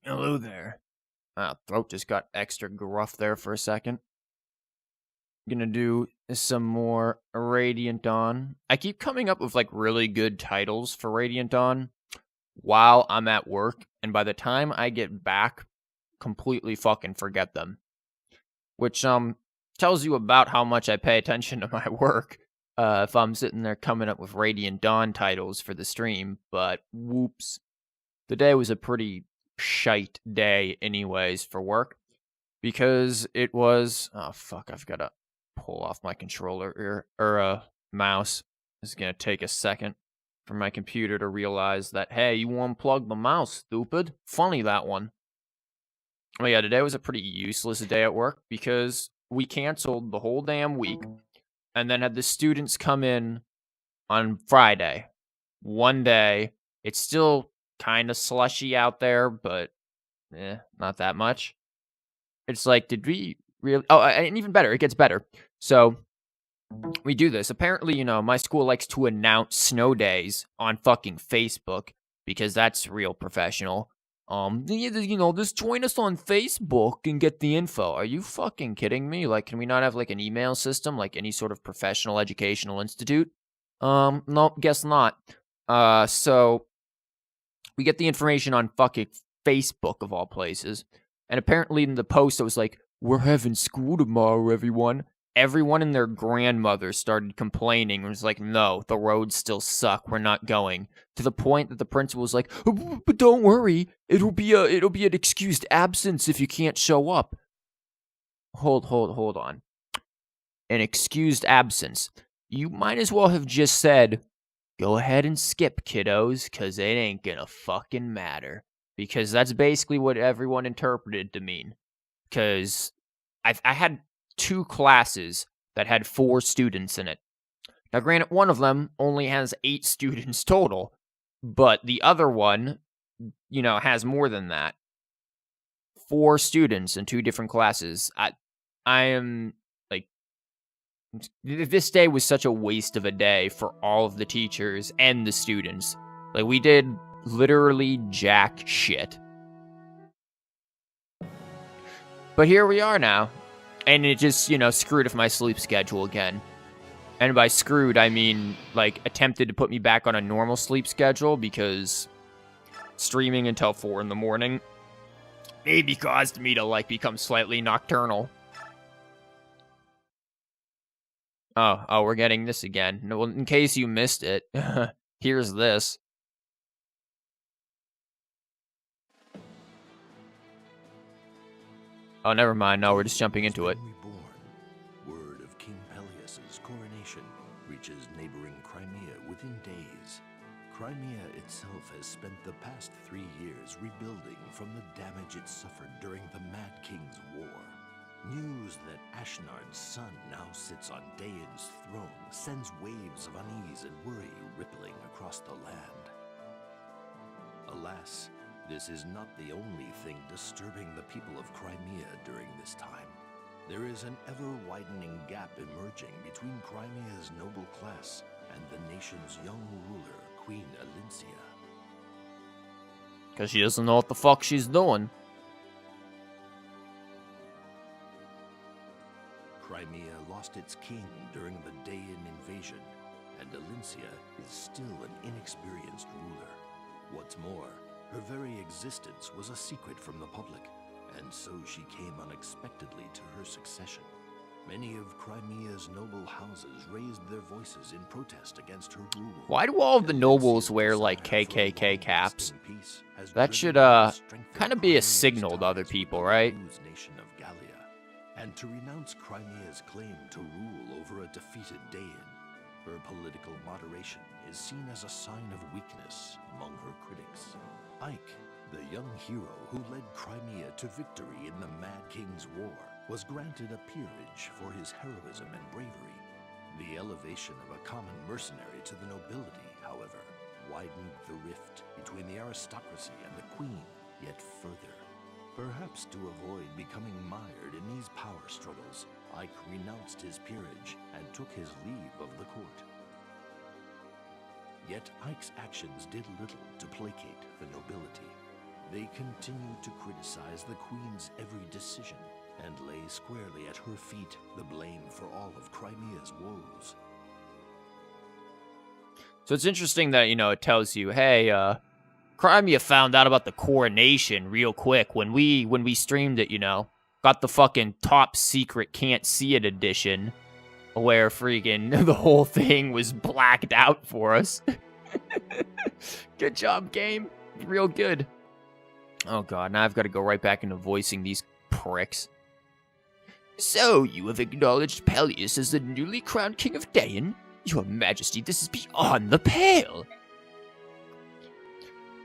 Hello there. Throat just got extra gruff there for a second. Gonna do some more Radiant Dawn. I keep coming up with like really good titles for Radiant Dawn while I'm at work, and by the time I get back, completely fucking forget them. Which tells you about how much I pay attention to my work. If I'm sitting there coming up with Radiant Dawn titles for the stream, but whoops. The day was a pretty shite day anyways for work, because it was, oh fuck, I've got to pull off my controller or mouse. It's gonna take a second for my computer to realize that, hey, you unplugged the mouse, stupid. Funny, that one. Oh yeah, today was a pretty useless day at work because we canceled the whole damn week and then had the students come in on Friday. One day. It's still kind of slushy out there, but not that much. It's like, did we really? Oh, and even better, it gets better. So we do this. Apparently, my school likes to announce snow days on fucking Facebook because that's real professional. Just join us on Facebook and get the info. Are you fucking kidding me? Like, can we not have like an email system like any sort of professional educational institute? Nope, guess not. So we get the information on fucking Facebook of all places. And apparently in the post it was like, we're having school tomorrow, everyone. Everyone and their grandmother started complaining. It was like, no, the roads still suck. We're not going. To the point that the principal was like, but don't worry. It'll be an excused absence if you can't show up. Hold on. An excused absence. You might as well have just said, go ahead and skip, kiddos, because it ain't gonna fucking matter. Because that's basically what everyone interpreted to mean. Because I had 2 classes that had 4 students in it. Now, granted, one of them only has 8 students total, but the other one, has more than that. 4 students in 2 different classes. I am, like, this day was such a waste of a day for all of the teachers and the students. Like, we did literally jack shit. But here we are now. And it just, screwed with my sleep schedule again. And by screwed, I mean, like, attempted to put me back on a normal sleep schedule because streaming until 4 in the morning maybe caused me to, like, become slightly nocturnal. Oh, we're getting this again. No, in case you missed it, here's this. Oh, never mind. No, we're just jumping into it. Word of King Peleus's coronation reaches neighboring Crimea within days. Crimea itself has spent the past 3 years rebuilding from the damage it suffered during the Mad King's War. News that Ashnard's son now sits on Daein's throne sends waves of unease and worry rippling across the land. Alas, this is not the only thing disturbing the people of Crimea during this time. There is an ever-widening gap emerging between Crimea's noble class and the nation's young ruler, Queen Alincia. Because she doesn't know what the fuck she's doing. Crimea lost its king during the Daein invasion, and Alincia is still an inexperienced ruler. What's more, her very existence was a secret from the public, and so she came unexpectedly to her succession. Many of Crimea's noble houses raised their voices in protest against her rule. Why do all of the nobles wear, like, KKK caps? That should, kind of be a signal to other people, right? And to renounce Crimea's claim to rule over a defeated Daein. Her political moderation is seen as a sign of weakness among her critics. Ike, the young hero who led Crimea to victory in the Mad King's War, was granted a peerage for his heroism and bravery. The elevation of a common mercenary to the nobility, however, widened the rift between the aristocracy and the queen yet further. Perhaps to avoid becoming mired in these power struggles, Ike renounced his peerage and took his leave of the court. Yet Ike's actions did little to placate the nobility. They continued to criticize the Queen's every decision and lay squarely at her feet the blame for all of Crimea's woes. So it's interesting that, it tells you, hey, Crimea found out about the coronation real quick when we streamed it, Got the fucking top secret can't see it edition where freaking the whole thing was blacked out for us. Good job, game. Real good. Oh god, now I've got to go right back into voicing these pricks. So, you have acknowledged Peleus as the newly crowned king of Dayan? Your Majesty, this is beyond the pale!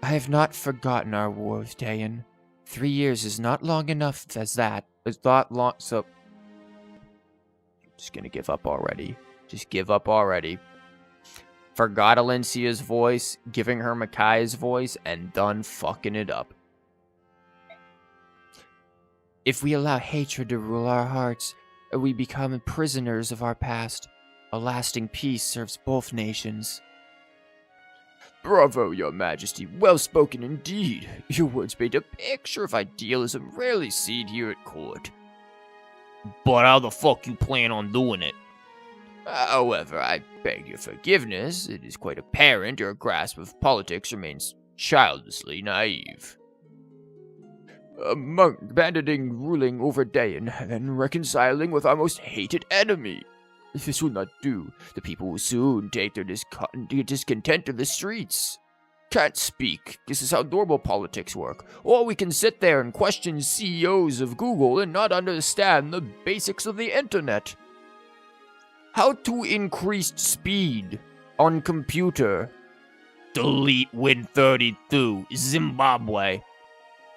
I have not forgotten our war with Dayan. 3 years is not long enough as that. It's not long, so... Just gonna give up already. Just give up already. Forgot Alencia's voice, giving her Makai's voice, and done fucking it up. If we allow hatred to rule our hearts, we become prisoners of our past. A lasting peace serves both nations. Bravo, Your Majesty. Well spoken indeed. Your words paint a picture of idealism rarely seen here at court. But how the fuck you plan on doing it? However, I beg your forgiveness. It is quite apparent your grasp of politics remains childishly naive. Abandoning ruling over Dayan and reconciling with our most hated enemy. If this will not do, the people will soon take their discontent to the streets. Can't speak. This is how normal politics work. Or we can sit there and question CEOs of Google and not understand the basics of the internet. How to increase speed on computer. Delete Win32, Zimbabwe.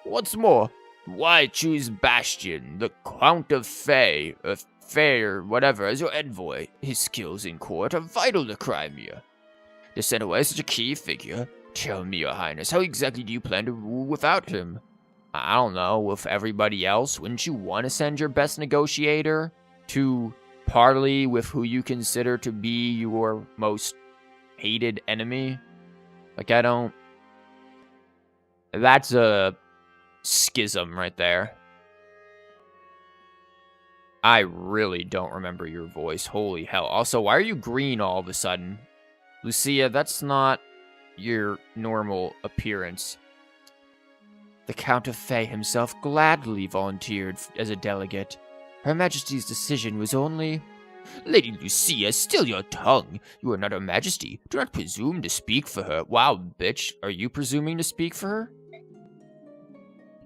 What's more, why choose Bastion, the Count of Fae, Fair, whatever, as your envoy? His skills in court are vital to Crimea. To send away such a key figure? Tell me, Your Highness, how exactly do you plan to rule without him? I don't know, with everybody else, wouldn't you want to send your best negotiator to parley with who you consider to be your most hated enemy? Like, I don't... That's a schism right there. I really don't remember your voice. Holy hell. Also, why are you green all of a sudden? Lucia, that's not your normal appearance. The Count of Fae himself gladly volunteered as a delegate. Her Majesty's decision was only... Lady Lucia, still your tongue. You are not Her Majesty. Do not presume to speak for her. Wow, bitch. Are you presuming to speak for her?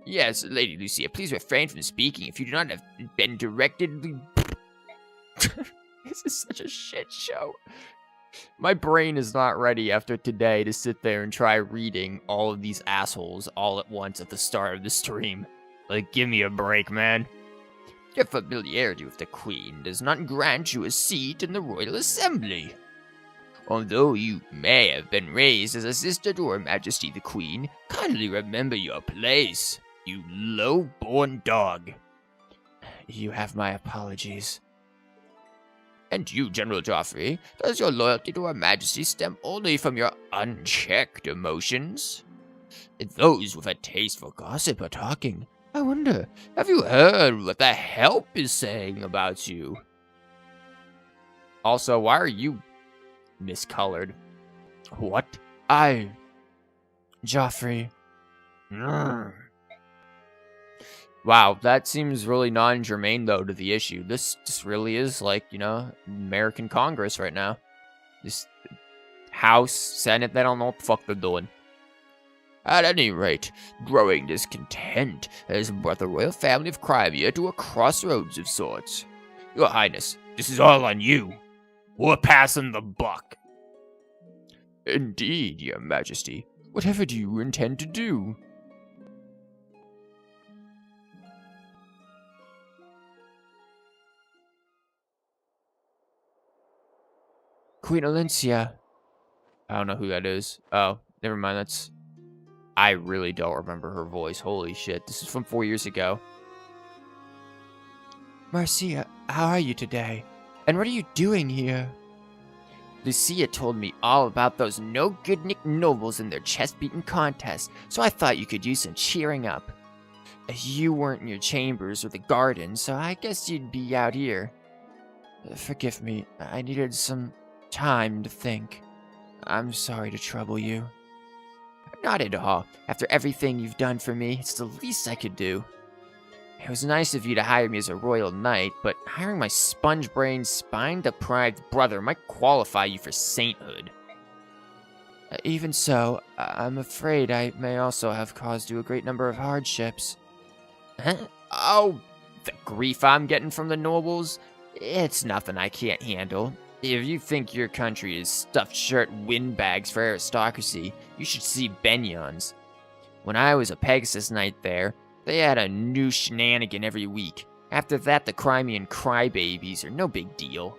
Yes, Lady Lucia, please refrain from speaking if you do not have been directed... This is such a shit show. My brain is not ready after today to sit there and try reading all of these assholes all at once at the start of the stream. Like, give me a break, man. Your familiarity with the Queen does not grant you a seat in the Royal Assembly. Although you may have been raised as a sister to Her Majesty the Queen, kindly remember your place. You low-born dog. You have my apologies. And you, General Joffrey, does your loyalty to Her Majesty stem only from your unchecked emotions? Those with a taste for gossip are talking. I wonder, have you heard what the help is saying about you? Also, why are you miscolored? What? Joffrey. Wow, that seems really non-germane, though, to the issue. This really is, like, American Congress right now. This House, Senate, they don't know what the fuck they're doing. At any rate, growing discontent has brought the royal family of Crimea to a crossroads of sorts. Your Highness, this is all on you. We're passing the buck. Indeed, Your Majesty. Whatever do you intend to do? Queen Alencia. I don't know who that is. Oh, never mind. That's... I really don't remember her voice. Holy shit. This is from 4 years ago. Marcia, how are you today? And what are you doing here? Lucia told me all about those no-good Nick nobles and their chest-beating contests, so I thought you could use some cheering up. You weren't in your chambers or the garden, so I guess you'd be out here. Forgive me, I needed some time to think. I'm sorry to trouble you. Not at all. After everything you've done for me, it's the least I could do. It was nice of you to hire me as a royal knight, but hiring my sponge-brained, spine-deprived brother might qualify you for sainthood. Even so, I'm afraid I may also have caused you a great number of hardships. Huh? Oh, the grief I'm getting from the nobles? It's nothing I can't handle. If you think your country is stuffed shirt windbags for aristocracy, you should see Benyon's. When I was a Pegasus Knight there, they had a new shenanigan every week. After that, the Crimean crybabies are no big deal.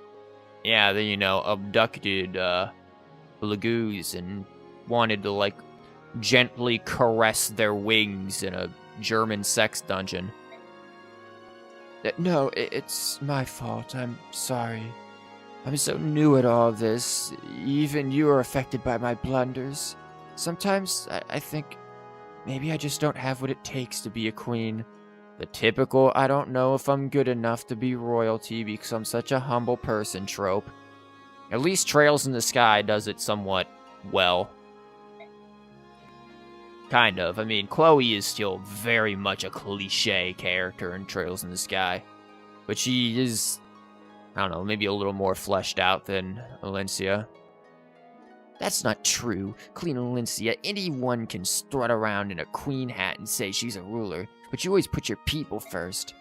Yeah, they, abducted, Lagoos and wanted to, gently caress their wings in a German sex dungeon. No, it's my fault. I'm sorry. I'm so new at all this. Even you are affected by my blunders. Sometimes I think maybe I just don't have what it takes to be a queen. The typical I don't know if I'm good enough to be royalty because I'm such a humble person trope. At least Trails in the Sky does it somewhat well. Kind of. I mean, Chloe is still very much a cliche character in Trails in the Sky. But she is, I don't know, maybe a little more fleshed out than Alencia. That's not true. Queen Alencia, anyone can strut around in a queen hat and say she's a ruler, but you always put your people first.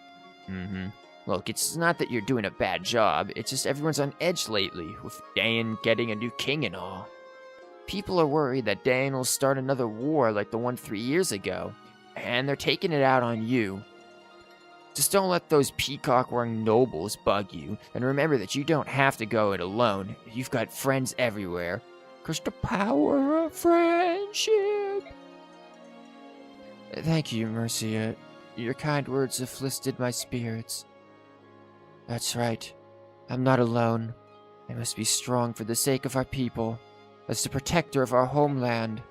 Look, it's not that you're doing a bad job, it's just everyone's on edge lately, with Dain getting a new king and all. People are worried that Dain will start another war like the one 3 years ago, and they're taking it out on you. Just don't let those peacock-wearing nobles bug you, and remember that you don't have to go it alone. You've got friends everywhere. 'Cause the power of friendship. Thank you, Mercia. Your kind words have lifted my spirits. That's right. I'm not alone. I must be strong for the sake of our people, as the protector of our homeland.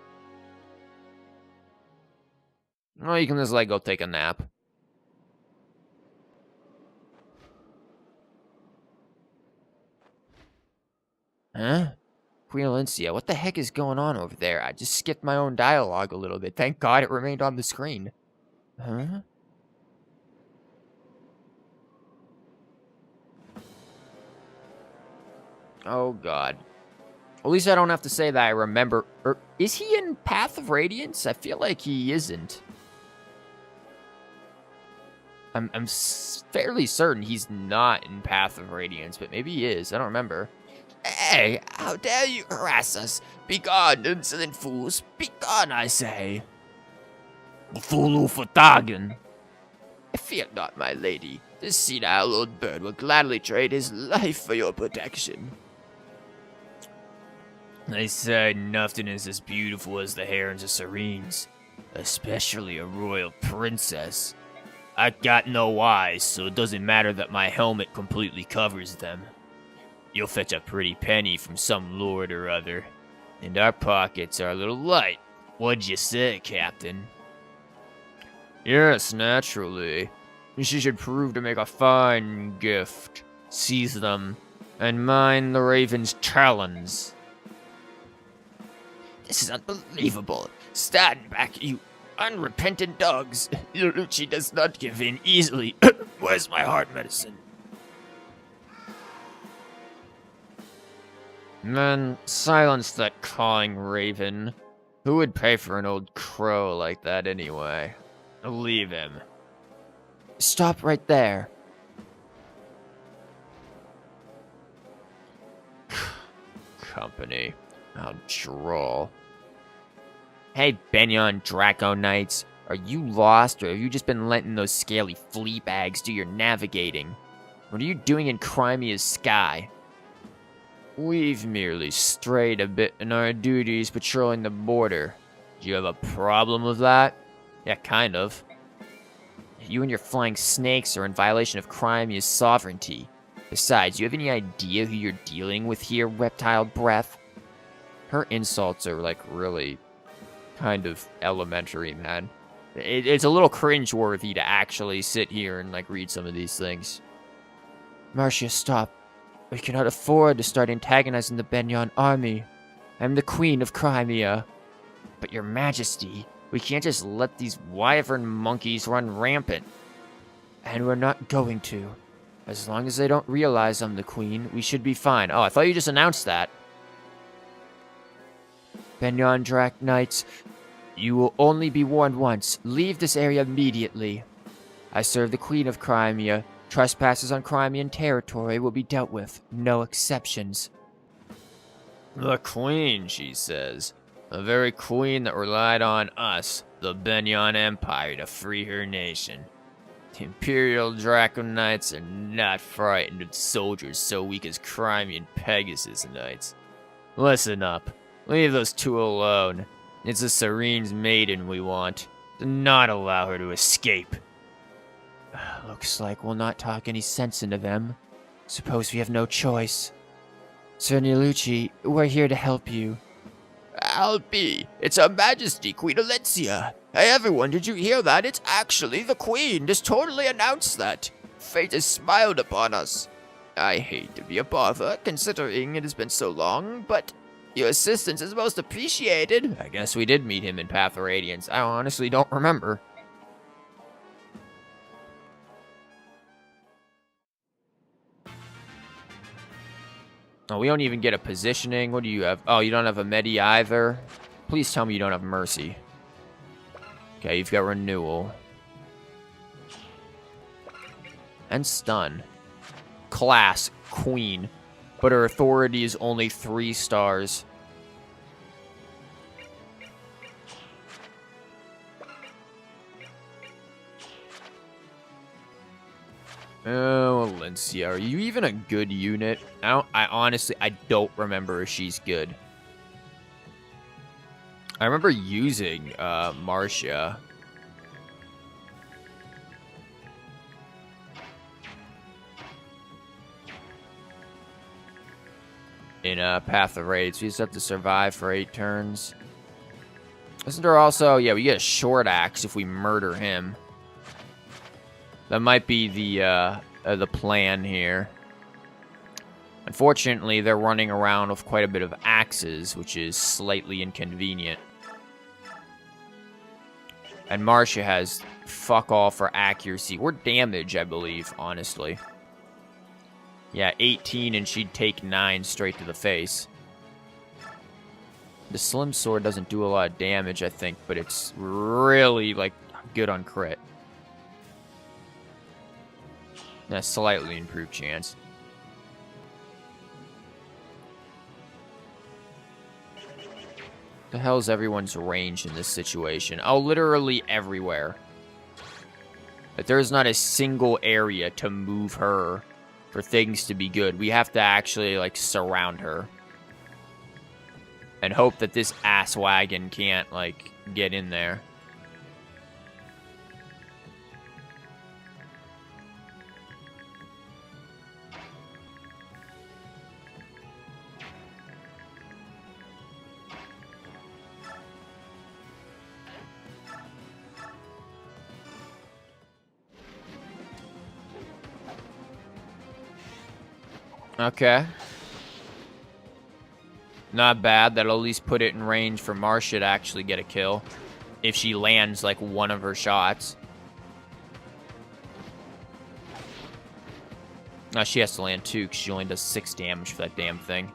Oh, you can just go take a nap. Huh? Queen Alencia, what the heck is going on over there? I just skipped my own dialogue a little bit. Thank God it remained on the screen. Huh? Oh, God. At least I don't have to say that I remember. Is he in Path of Radiance? I feel like he isn't. I'm fairly certain he's not in Path of Radiance, but maybe he is. I don't remember. Hey, how dare you harass us? Begone, insolent fools. Begone, I say. Fool Fatagan. Fear not, my lady. This senile old bird will gladly trade his life for your protection. They say nothing is as beautiful as the herons of Serenes, especially a royal princess. I got no eyes, so it doesn't matter that my helmet completely covers them. You'll fetch a pretty penny from some lord or other, and our pockets are a little light. What'd you say, Captain? Yes, naturally. She should prove to make a fine gift. Seize them, and mine the raven's talons. This is unbelievable. Stand back, you unrepentant dogs. Lucci does not give in easily. Where's my heart medicine? Man, silence that cawing raven. Who would pay for an old crow like that anyway? Leave him. Stop right there. Company. How droll. Hey, Benyon Draco Knights. Are you lost, or have you just been letting those scaly flea bags do your navigating? What are you doing in Crimea's sky? We've merely strayed a bit in our duties patrolling the border. Do you have a problem with that? Yeah, kind of. You and your flying snakes are in violation of Crimea's sovereignty. Besides, do you have any idea who you're dealing with here, reptile breath? Her insults are, like, really kind of elementary, man. It's a little cringeworthy to actually sit here and, like, read some of these things. Marcia, stop. We cannot afford to start antagonizing the Benyon army. I'm the Queen of Crimea. But your majesty, we can't just let these wyvern monkeys run rampant. And we're not going to. As long as they don't realize I'm the queen, we should be fine. Oh, I thought you just announced that. Benyon Drak Knights, you will only be warned once. Leave this area immediately. I serve the Queen of Crimea. Trespassers on Crimean territory will be dealt with. No exceptions. The Queen, she says. The very queen that relied on us, the Benyon Empire, to free her nation. The Imperial Draco Knights are not frightened of soldiers so weak as Crimean Pegasus Knights. Listen up. Leave those two alone. It's the Serene's maiden we want. Do not allow her to escape. Looks like we'll not talk any sense into them. Suppose we have no choice. Sir Nilucci, we're here to help you. Albi, it's Her Majesty, Queen Alencia. Hey everyone, did you hear that? It's actually the Queen. Just totally announced that. Fate has smiled upon us. I hate to be a bother, considering it has been so long, but your assistance is most appreciated. I guess we did meet him in Path of Radiance. I honestly don't remember. Oh, we don't even get a positioning. What do you have? Oh, you don't have a Medi either? Please tell me you don't have Mercy. Okay, you've got Renewal. And Stun. Class, Queen. But her authority is only 3 stars. Oh, Alencia, are you even a good unit? I honestly don't remember if she's good. I remember using Marcia. In Path of Raids. We just have to survive for 8 turns. Isn't there also... Yeah, we get a short axe if we murder him. That might be the plan here. Unfortunately, they're running around with quite a bit of axes, which is slightly inconvenient. And Marcia has fuck all for accuracy. Or damage, I believe, honestly. Yeah, 18 and she'd take 9 straight to the face. The Slim Sword doesn't do a lot of damage, I think, but it's really, like, good on crit. A slightly improved chance. The hell's everyone's range in this situation? Oh, literally everywhere. But there's not a single area to move her for things to be good. We have to actually, like, surround her. And hope that this ass wagon can't, like, get in there. Okay. Not bad. That'll at least put it in range for Marcia to actually get a kill. If she lands, like, one of her shots. No, she has to land 2, because she only does 6 damage for that damn thing.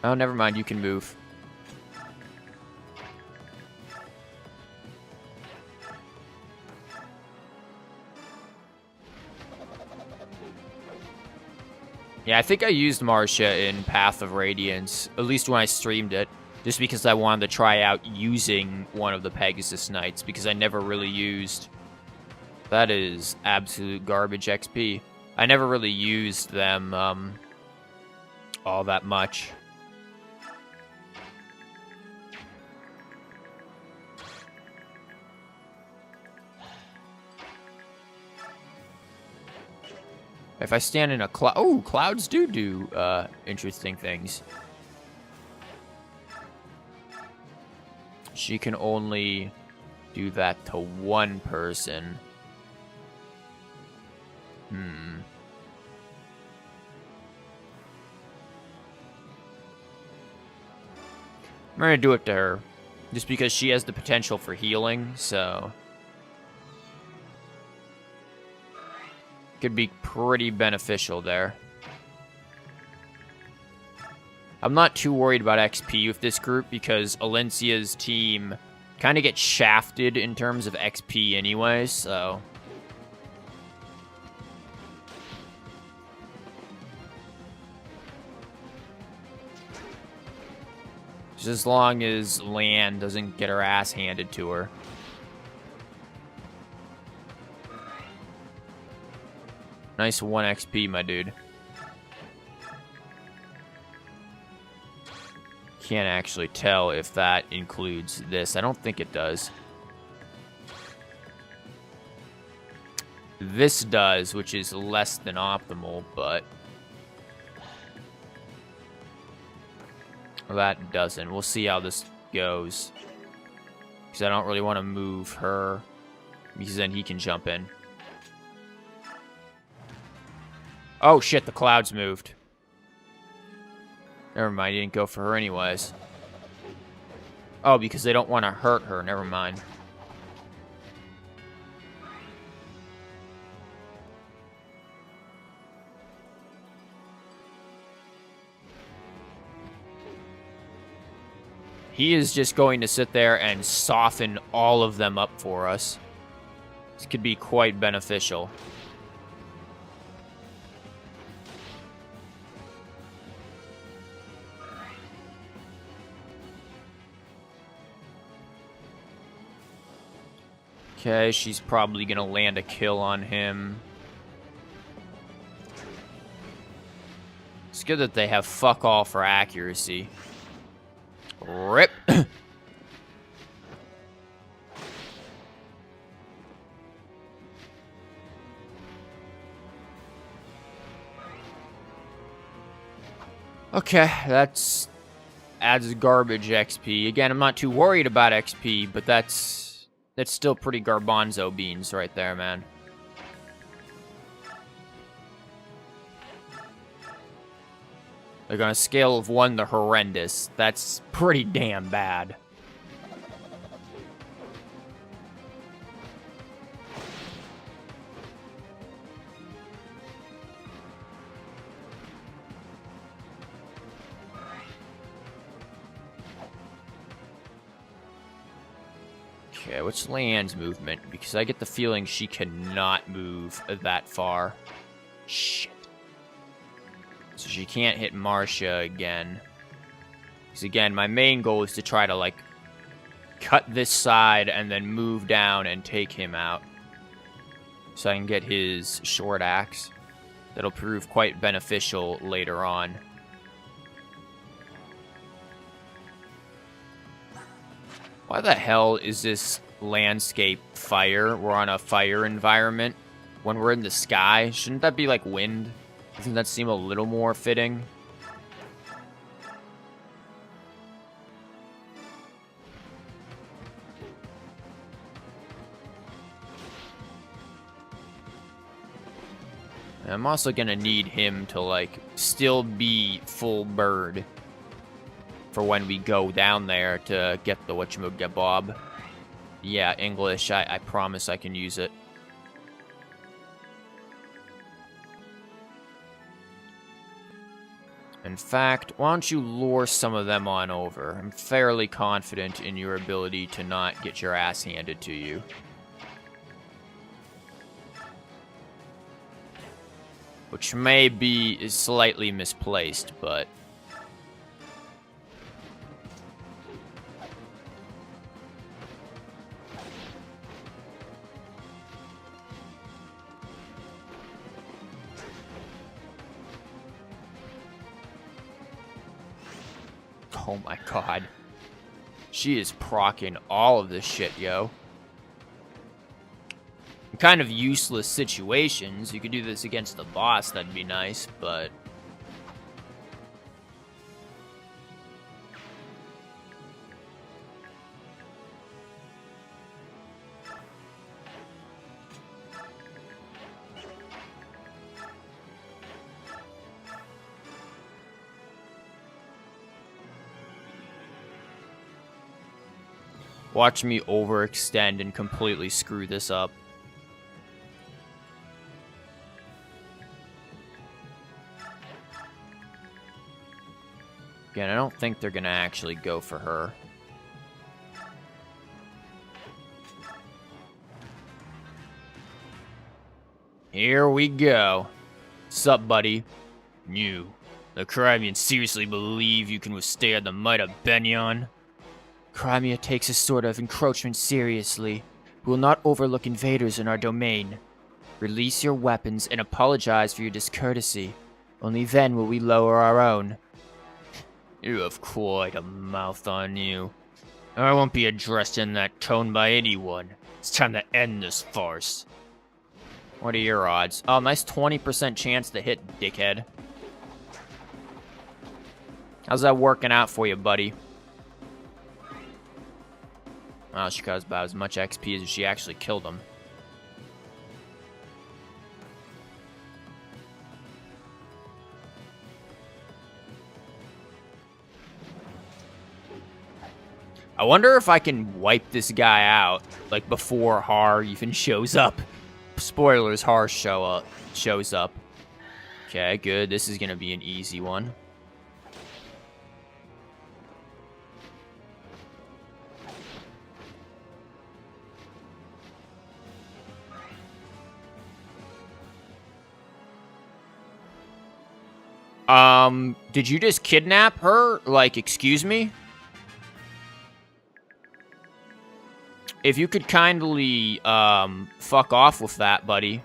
Oh, never mind. You can move. Yeah, I think I used Marcia in Path of Radiance, at least when I streamed it, just because I wanted to try out using one of the Pegasus Knights, because I never really used... That is absolute garbage XP. I never really used them all that much. If I stand in a cloud... Oh, clouds do interesting things. She can only do that to one person. I'm gonna do it to her. Just because she has the potential for healing, so... Could be pretty beneficial there. I'm not too worried about XP with this group because Alencia's team kind of gets shafted in terms of XP anyway, so... Just as long as Lan doesn't get her ass handed to her. Nice 1 XP, my dude. Can't actually tell if that includes this. I don't think it does. This does, which is less than optimal, but... that doesn't. We'll see how this goes. Because I don't really want to move her. Because then he can jump in. Oh shit, the clouds moved. Never mind, he didn't go for her anyways. Oh, because they don't want to hurt her. Never mind. He is just going to sit there and soften all of them up for us. This could be quite beneficial. Okay, she's probably gonna land a kill on him. It's good that they have fuck all for accuracy. Rip. Okay, that's adds garbage XP. Again, I'm not too worried about XP, but that's still pretty garbanzo beans right there, man. Like on a scale of 1 to horrendous, that's pretty damn bad. Okay, what's Leanne's movement? Because I get the feeling she cannot move that far. Shit. So she can't hit Marcia again. Because again, my main goal is to try to, like, cut this side and then move down and take him out. So I can get his short axe. That'll prove quite beneficial later on. Why the hell is this landscape fire? We're on a fire environment. When we're in the sky, shouldn't that be like wind? Doesn't that seem a little more fitting? I'm also gonna need him to, like, still be full bird for when we go down there to get the whatchamagobob. Yeah, English, I promise I can use it. In fact, why don't you lure some of them on over? I'm fairly confident in your ability to not get your ass handed to you. Which may be slightly misplaced, but... oh my god. She is proccing all of this shit, yo. kind of useless situations. You could do this against the boss, that'd be nice, but... Watch me overextend and completely screw this up. Again, I don't think they're gonna actually go for her. Here we go. Sup, buddy? You. The Crimeans seriously believe you can withstand the might of Benyon? Crimea takes this sort of encroachment seriously. We will not overlook invaders in our domain. Release your weapons and apologize for your discourtesy. Only then will we lower our own. You have quite a mouth on you. I won't be addressed in that tone by anyone. It's time to end this farce. What are your odds? Oh, nice 20% chance to hit, dickhead. How's that working out for you, buddy? Oh, she got about as much XP as she actually killed him. I wonder if I can wipe this guy out, like, before Har even shows up. Spoilers, Har shows up. Okay, good. This is gonna be an easy one. Did you just kidnap her? Like, excuse me? If you could kindly, fuck off with that, buddy.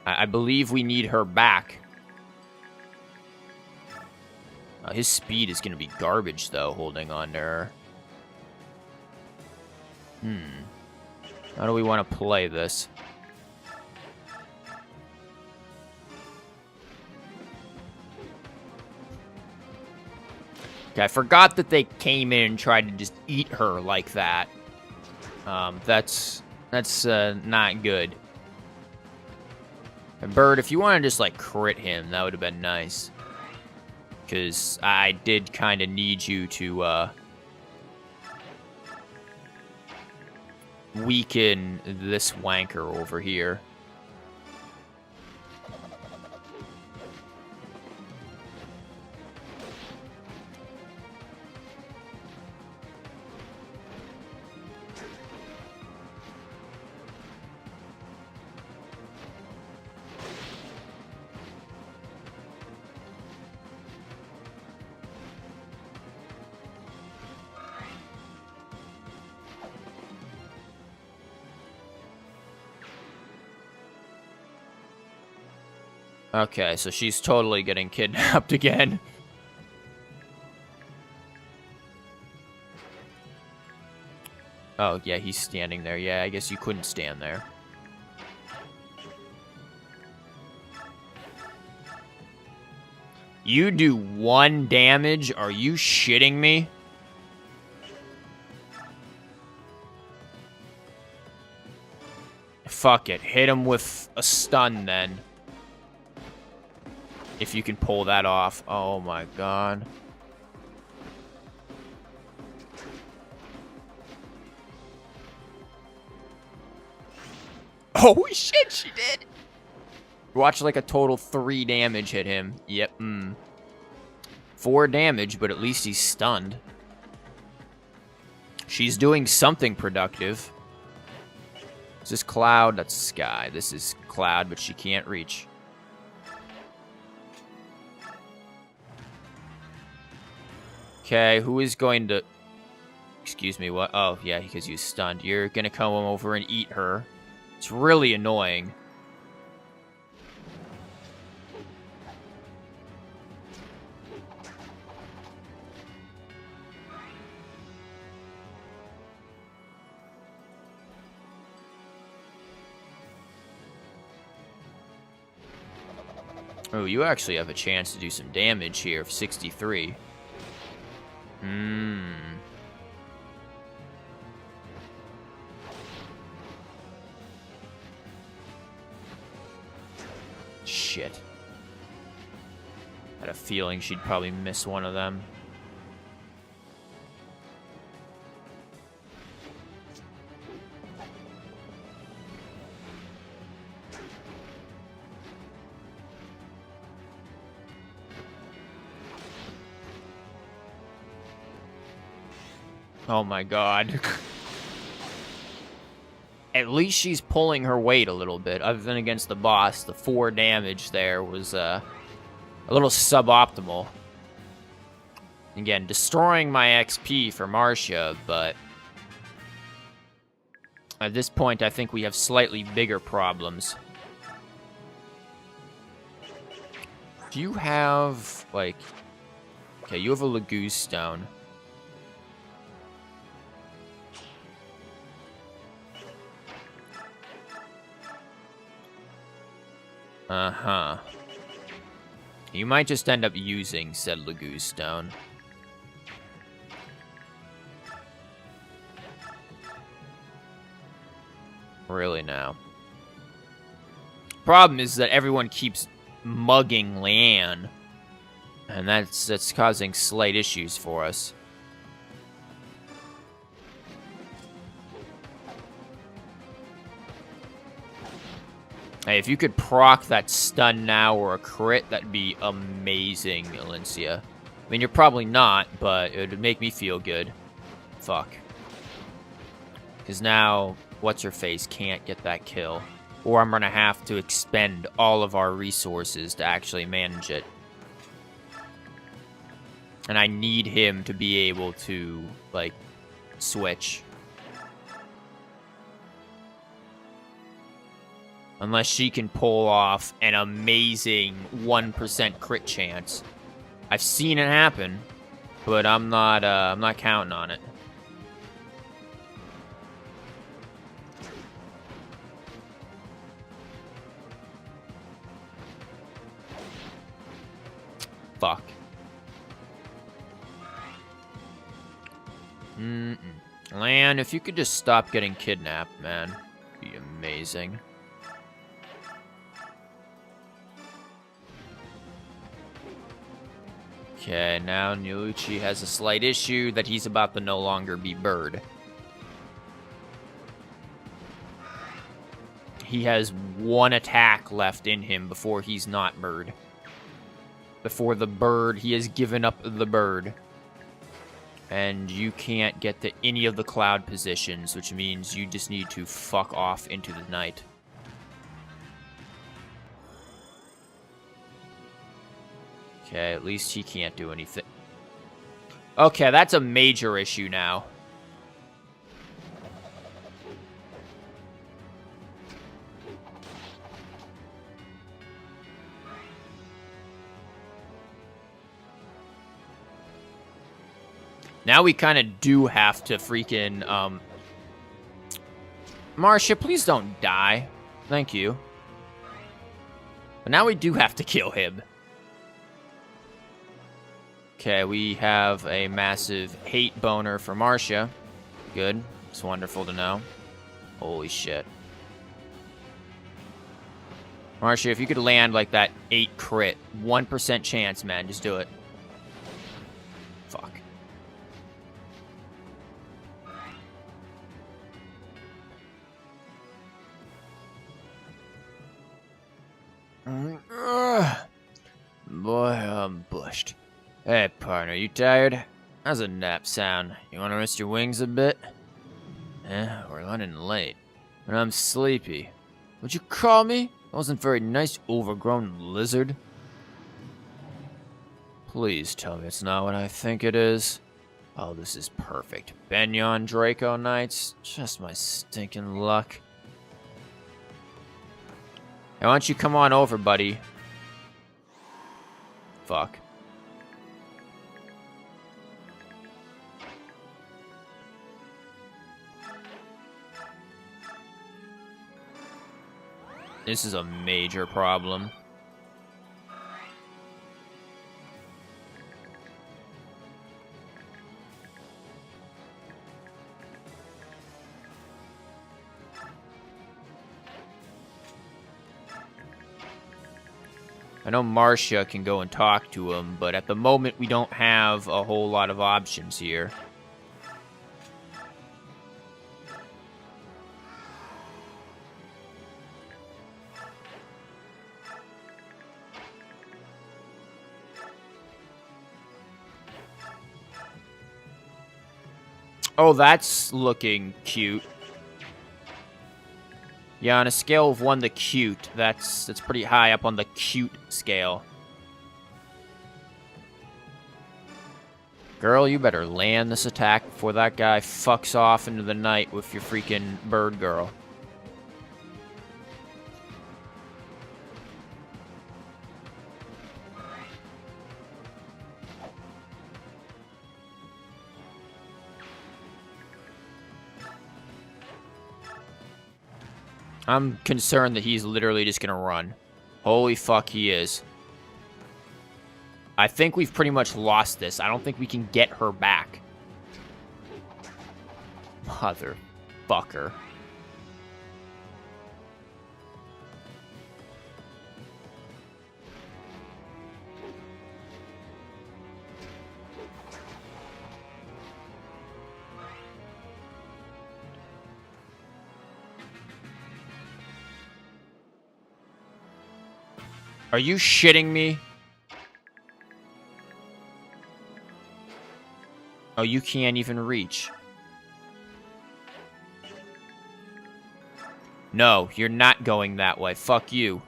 I believe we need her back. His speed is gonna be garbage, though, holding on to her. How do we want to play this? Okay, I forgot that they came in and tried to just eat her like that. That's not good. And Bird, if you want to just, like, crit him, that would have been nice. Because I did kind of need you to, weaken this wanker over here. Okay, so she's totally getting kidnapped again. Oh, yeah, he's standing there. Yeah, I guess you couldn't stand there. You do 1 damage? Are you shitting me? Fuck it. Hit him with a stun, then. If you can pull that off. Oh my god. Oh shit, she did! Watch like a total 3 damage hit him. Yep, 4 damage, but at least he's stunned. She's doing something productive. Is this Cloud? That's Sky. This is Cloud, but she can't reach. Okay, who is going to... Excuse me, what? Oh, yeah, because he's stunned. You're gonna come over and eat her. It's really annoying. Oh, you actually have a chance to do some damage here of 63. Shit. Had a feeling she'd probably miss one of them. Oh my god. At least she's pulling her weight a little bit. Other than against the boss, the 4 damage there was a little suboptimal. Again, destroying my XP for Marcia, but at this point, I think we have slightly bigger problems. Do you have, like... Okay, you have a Laguz Stone. Uh-huh. You might just end up using said Laguz Stone. Really now. Problem is that everyone keeps mugging Leanne. And that's causing slight issues for us. Hey, if you could proc that stun now or a crit, that'd be amazing, Alencia. I mean, you're probably not, but it would make me feel good. Fuck. Because now, what's-her-face can't get that kill. Or I'm gonna have to expend all of our resources to actually manage it. And I need him to be able to, like, switch. Unless she can pull off an amazing 1% crit chance. I've seen it happen, but I'm not counting on it. Fuck. Lan, if you could just stop getting kidnapped, man, it'd be amazing. Okay, now Nilucci has a slight issue that he's about to no longer be bird. He has 1 attack left in him before he's not bird. Before the bird, he has given up the bird. And you can't get to any of the cloud positions, which means you just need to fuck off into the night. Okay, at least he can't do anything. Okay, that's a major issue now. Now we kind of do have to freaking, Marcia, please don't die. Thank you. But now we do have to kill him. Okay, we have a massive hate boner for Marcia. Good. It's wonderful to know. Holy shit. Marcia, if you could land like that 8 crit, 1% chance, man, just do it. Fuck. Boy, I'm bushed. Hey, partner, you tired? How's a nap sound? You want to rest your wings a bit? We're running late. And I'm sleepy. What'd you call me? That wasn't very nice, overgrown lizard. Please tell me it's not what I think it is. Oh, this is perfect. Benyon Draco Knights? Just my stinking luck. Hey, why don't you come on over, buddy? Fuck. This is a major problem. I know Marcia can go and talk to him, but at the moment we don't have a whole lot of options here. Oh, that's looking cute. Yeah, on a scale of 1 to cute, that's pretty high up on the cute scale. Girl, you better land this attack before that guy fucks off into the night with your freaking bird girl. I'm concerned that he's literally just gonna run. Holy fuck, he is. I think we've pretty much lost this. I don't think we can get her back. Motherfucker. Are you shitting me? Oh, you can't even reach. No, you're not going that way. Fuck you.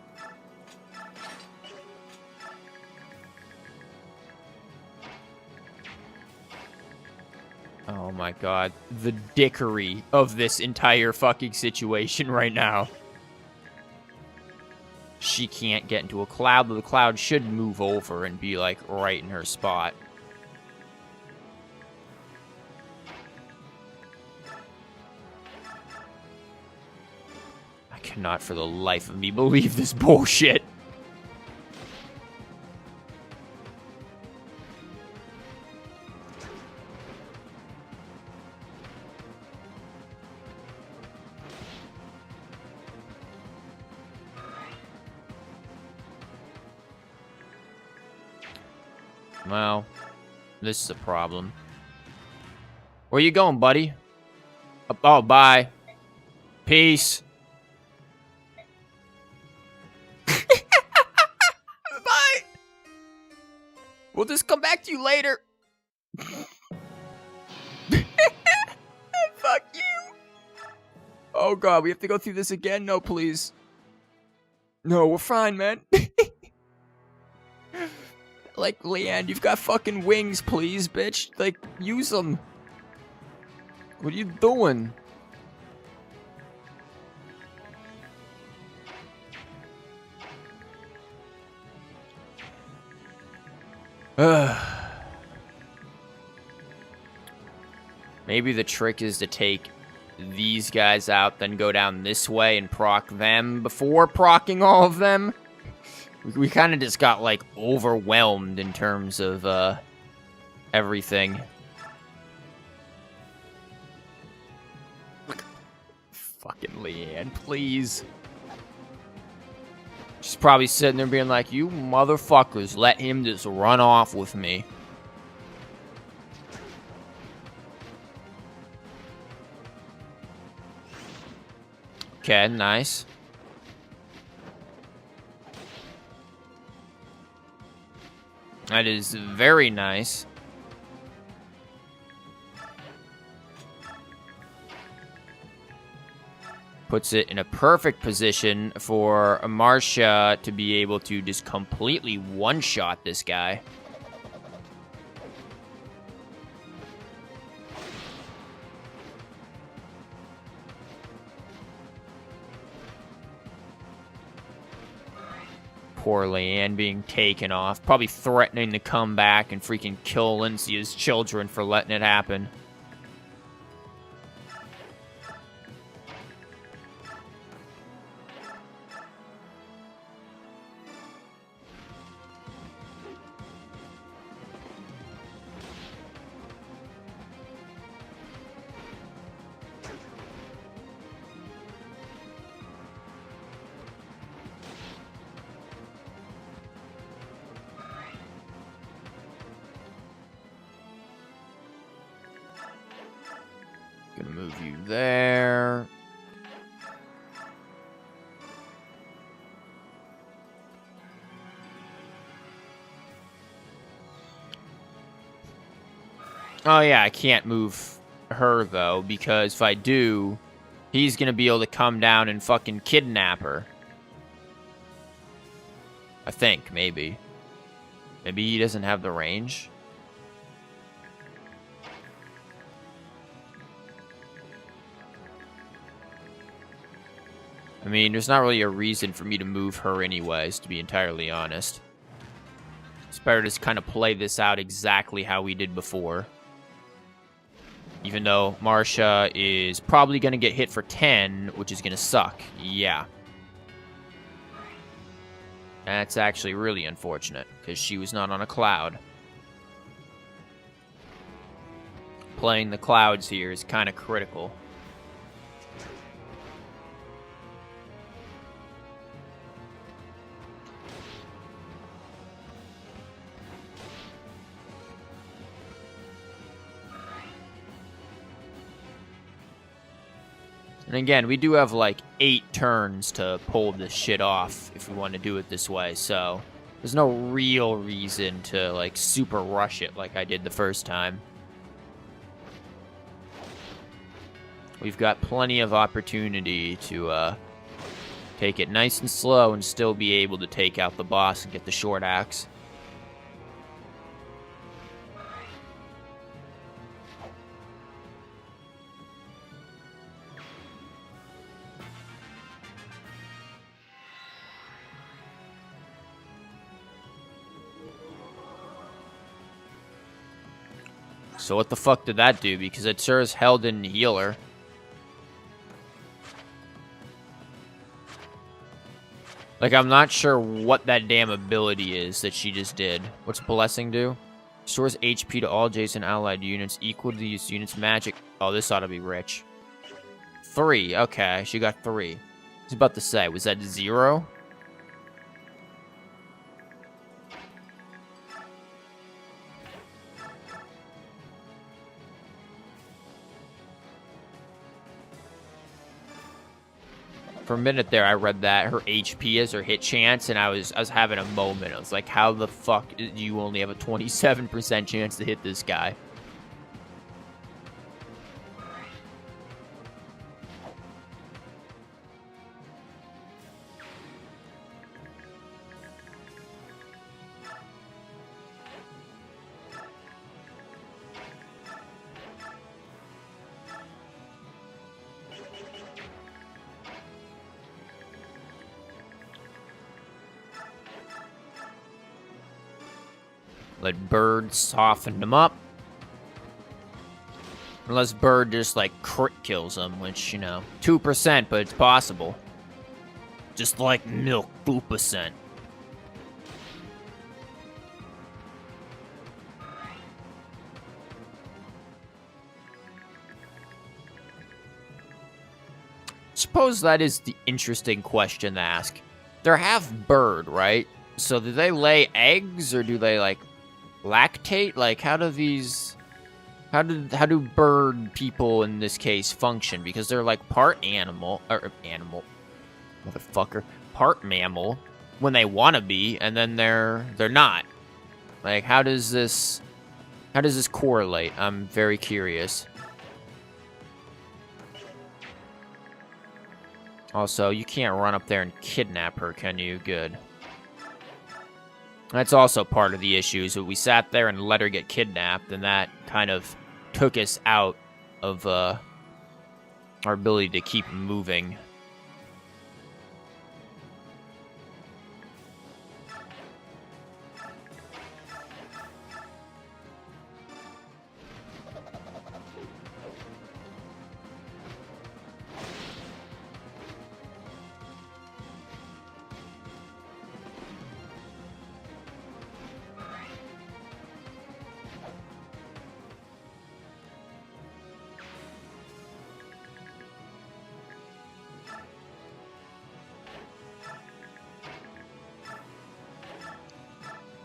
Oh my god. The dickery of this entire fucking situation right now. She can't get into a cloud, but the cloud should move over and be, like, right in her spot. I cannot for the life of me believe this bullshit. Well, this is a problem. Where you going, buddy? Oh, bye. Peace. Bye. We'll just come back to you later. Fuck you. Oh, God, we have to go through this again? No, please. No, we're fine, man. Like, Leanne, you've got fucking wings, please, bitch. Like, use them. What are you doing? Maybe the trick is to take these guys out, then go down this way and proc them before procking all of them. We kind of just got, like, overwhelmed in terms of, everything. Fucking Leanne, please. She's probably sitting there being like, you motherfuckers, let him just run off with me. Okay, nice. That is very nice. Puts it in a perfect position for Marcia to be able to just completely one-shot this guy. Poor Leanne being taken off. Probably threatening to come back and freaking kill Lincia's children for letting it happen. move you there. Oh yeah, I can't move her though, because if I do, he's gonna be able to come down and fucking kidnap her. I think, maybe. Maybe he doesn't have the range. I mean, there's not really a reason for me to move her anyways, to be entirely honest. It's better to just kind of play this out exactly how we did before. Even though Marsha is probably going to get hit for 10, which is going to suck. Yeah. That's actually really unfortunate, because she was not on a cloud. Playing the clouds here is kind of critical. And again, we do have like 8 turns to pull this shit off if we want to do it this way, so there's no real reason to like super rush it like I did the first time. We've got plenty of opportunity to take it nice and slow and still be able to take out the boss and get the short axe. So what the fuck did that do? Because it sure as hell didn't heal her. Like, I'm not sure what that damn ability is that she just did. What's Blessing do? Restores HP to all adjacent allied units equal to these units' magic. Oh, this ought to be rich. 3. Okay, she got 3. I was about to say, was that 0? For a minute there, I read that her HP is her hit chance, and I was having a moment. I was like, how the fuck do you only have a 27% chance to hit this guy? Let Bird soften him up. Unless Bird just, like, crit kills him, which, you know, 2%, but it's possible. Just like milk, 2%. Suppose that is the interesting question to ask. They're half bird, right? So do they lay eggs, or do they, like, lactate? Like, how do these... How do bird people, in this case, function? Because they're, like, part animal... animal... Motherfucker. Part mammal when they want to be, and then they're not. Like, how does this correlate? I'm very curious. Also, you can't run up there and kidnap her, can you? Good. That's also part of the issue, is that we sat there and let her get kidnapped, and that kind of took us out of our ability to keep moving.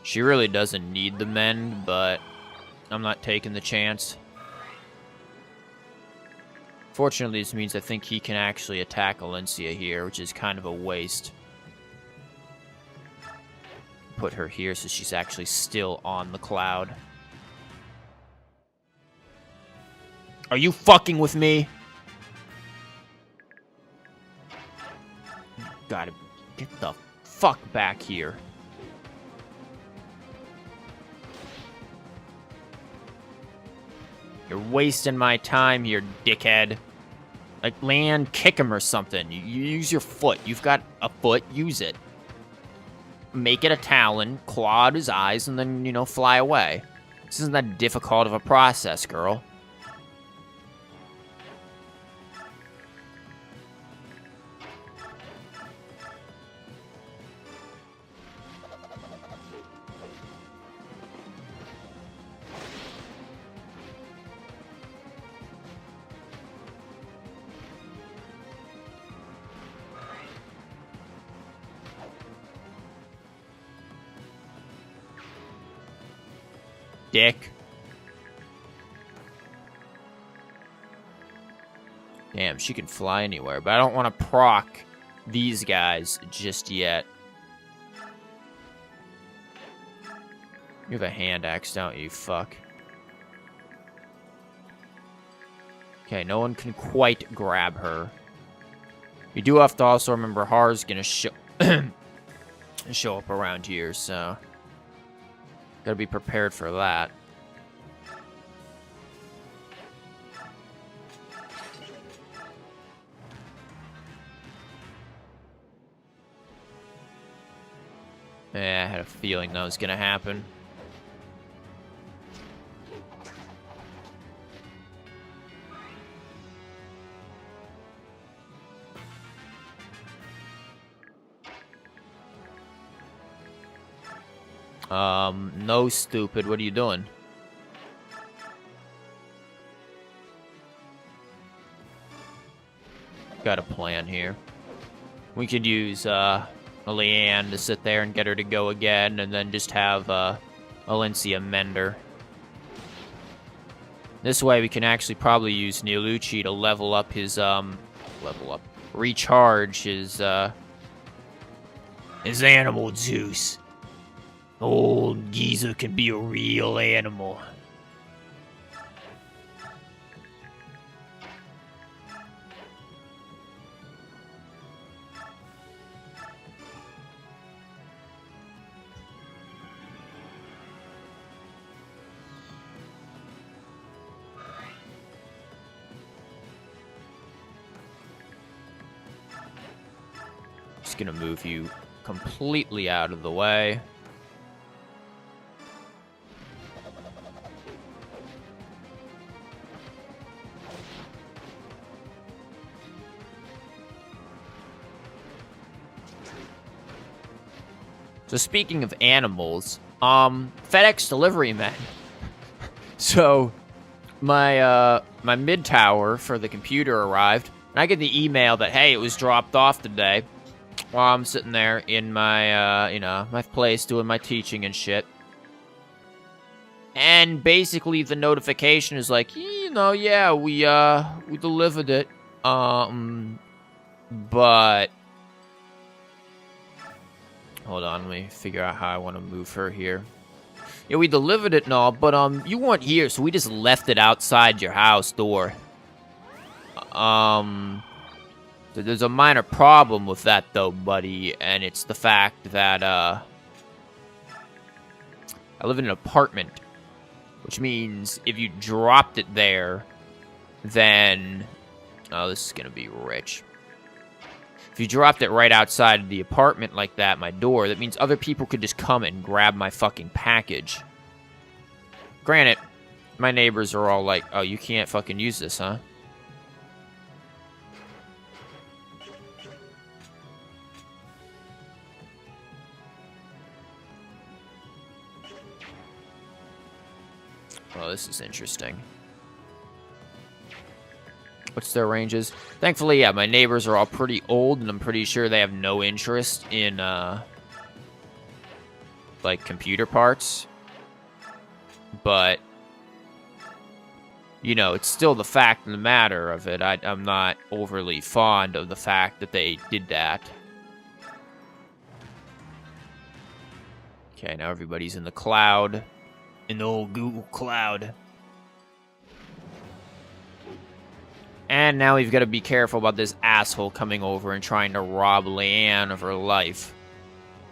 She really doesn't need the mend, but I'm not taking the chance. Fortunately, this means I think he can actually attack Alencia here, which is kind of a waste. Put her here so she's actually still on the cloud. Are you fucking with me? Gotta get the fuck back here. You're wasting my time here, dickhead. Like, land, kick him or something. You use your foot. You've got a foot, use it. Make it a talon, claw out his eyes, and then, you know, fly away. This isn't that difficult of a process, girl. Dick. Damn, she can fly anywhere, but I don't want to proc these guys just yet. You have a hand axe, don't you? Fuck. Okay, no one can quite grab her. You do have to also remember Har's gonna show up around here, so gotta be prepared for that. Yeah, I had a feeling that was gonna happen. No, stupid. What are you doing? Got a plan here. We could use, Leanne to sit there and get her to go again, and then just have, Alencia mend her. This way we can actually probably use Neolucci to level up his, recharge his animal juice. Old geezer can be a real animal. Just gonna move you completely out of the way. So speaking of animals, FedEx delivery men. So my my mid tower for the computer arrived, and I get the email that hey, it was dropped off today. While I'm sitting there in my my place doing my teaching and shit. And basically the notification is like, yeah, we delivered it. But hold on, let me figure out how I want to move her here. Yeah, we delivered it and all, but you weren't here, so we just left it outside your house door. There's a minor problem with that though, buddy, and it's the fact that I live in an apartment, which means if you dropped it there, then this is gonna be rich. If you dropped it right outside of the apartment like that, my door, that means other people could just come and grab my fucking package. Granted, my neighbors are all like, oh, you can't fucking use this, huh? Well, this is interesting. What's their ranges? Thankfully, yeah, my neighbors are all pretty old, and I'm pretty sure they have no interest in, like, computer parts. But, you know, it's still the fact of the matter of it. I'm not overly fond of the fact that they did that. Okay, now everybody's in the cloud. In the old Google Cloud. And now we've got to be careful about this asshole coming over and trying to rob Leanne of her life.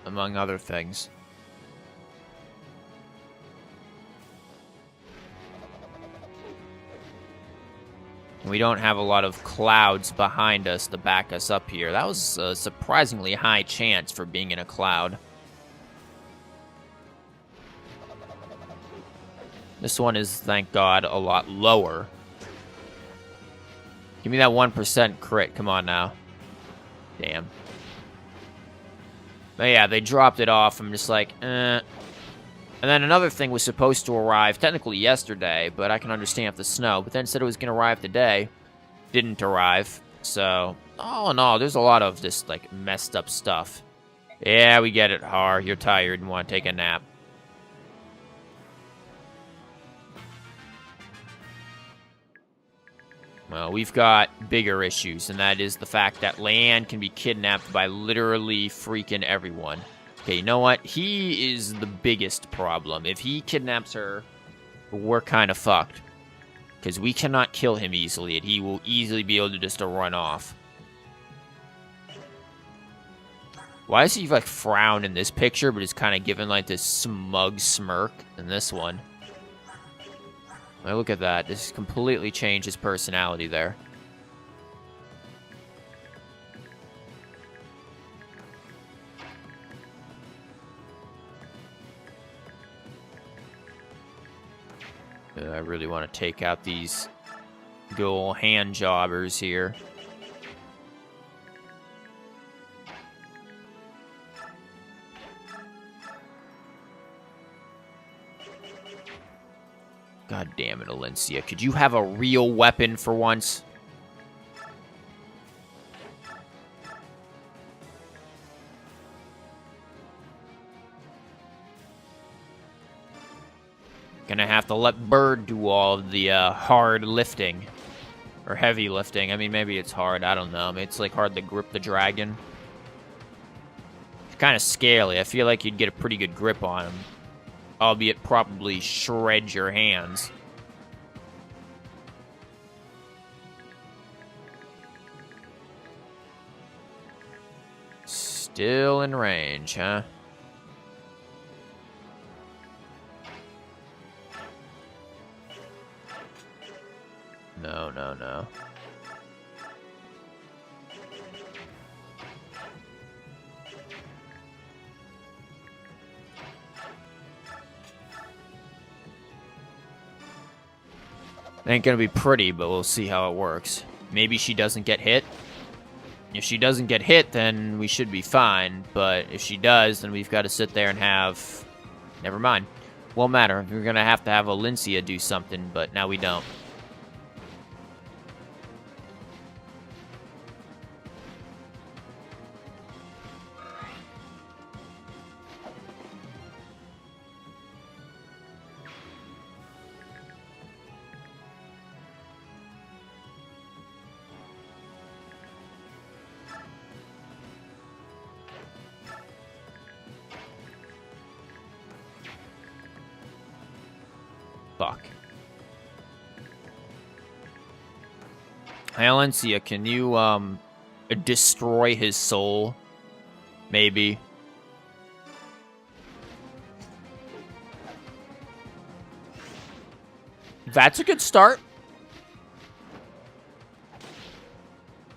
Among other things. We don't have a lot of clouds behind us to back us up here. That was a surprisingly high chance for being in a cloud. This one is, thank God, a lot lower. Give me that 1% crit. Come on now. Damn. But yeah, they dropped it off. I'm just like, eh. And then another thing was supposed to arrive technically yesterday, but I can understand if the snow. But then said it was going to arrive today. Didn't arrive. So, all in all, there's a lot of this, like, messed up stuff. Yeah, we get it, Har. You're tired and want to take a nap. Well, we've got bigger issues, and that is the fact that Leanne can be kidnapped by literally freaking everyone. Okay, you know what? He is the biggest problem. If he kidnaps her, we're kind of fucked. Because we cannot kill him easily, and he will easily be able to just run off. Why does he, like, frown in this picture, but is kind of given, like, this smug smirk in this one? Well, look at that. This completely changed his personality there. I really want to take out these good old hand jobbers here. God damn it, Alencia. Could you have a real weapon for once? Gonna have to let Bird do all of the hard lifting. Or heavy lifting. I mean, maybe it's hard. I don't know. I mean, it's like hard to grip the dragon. It's kind of scaly. I feel like you'd get a pretty good grip on him. Albeit probably shred your hands. Still in range, huh? No, no, no. Ain't gonna be pretty, but we'll see how it works. Maybe she doesn't get hit. If she doesn't get hit, then we should be fine. But if she does, then we've got to sit there and have... Never mind. Won't matter. We're gonna have to have Alencia do something, but now we don't. Fuck. Hey, Alencia, can you, destroy his soul? Maybe. That's a good start.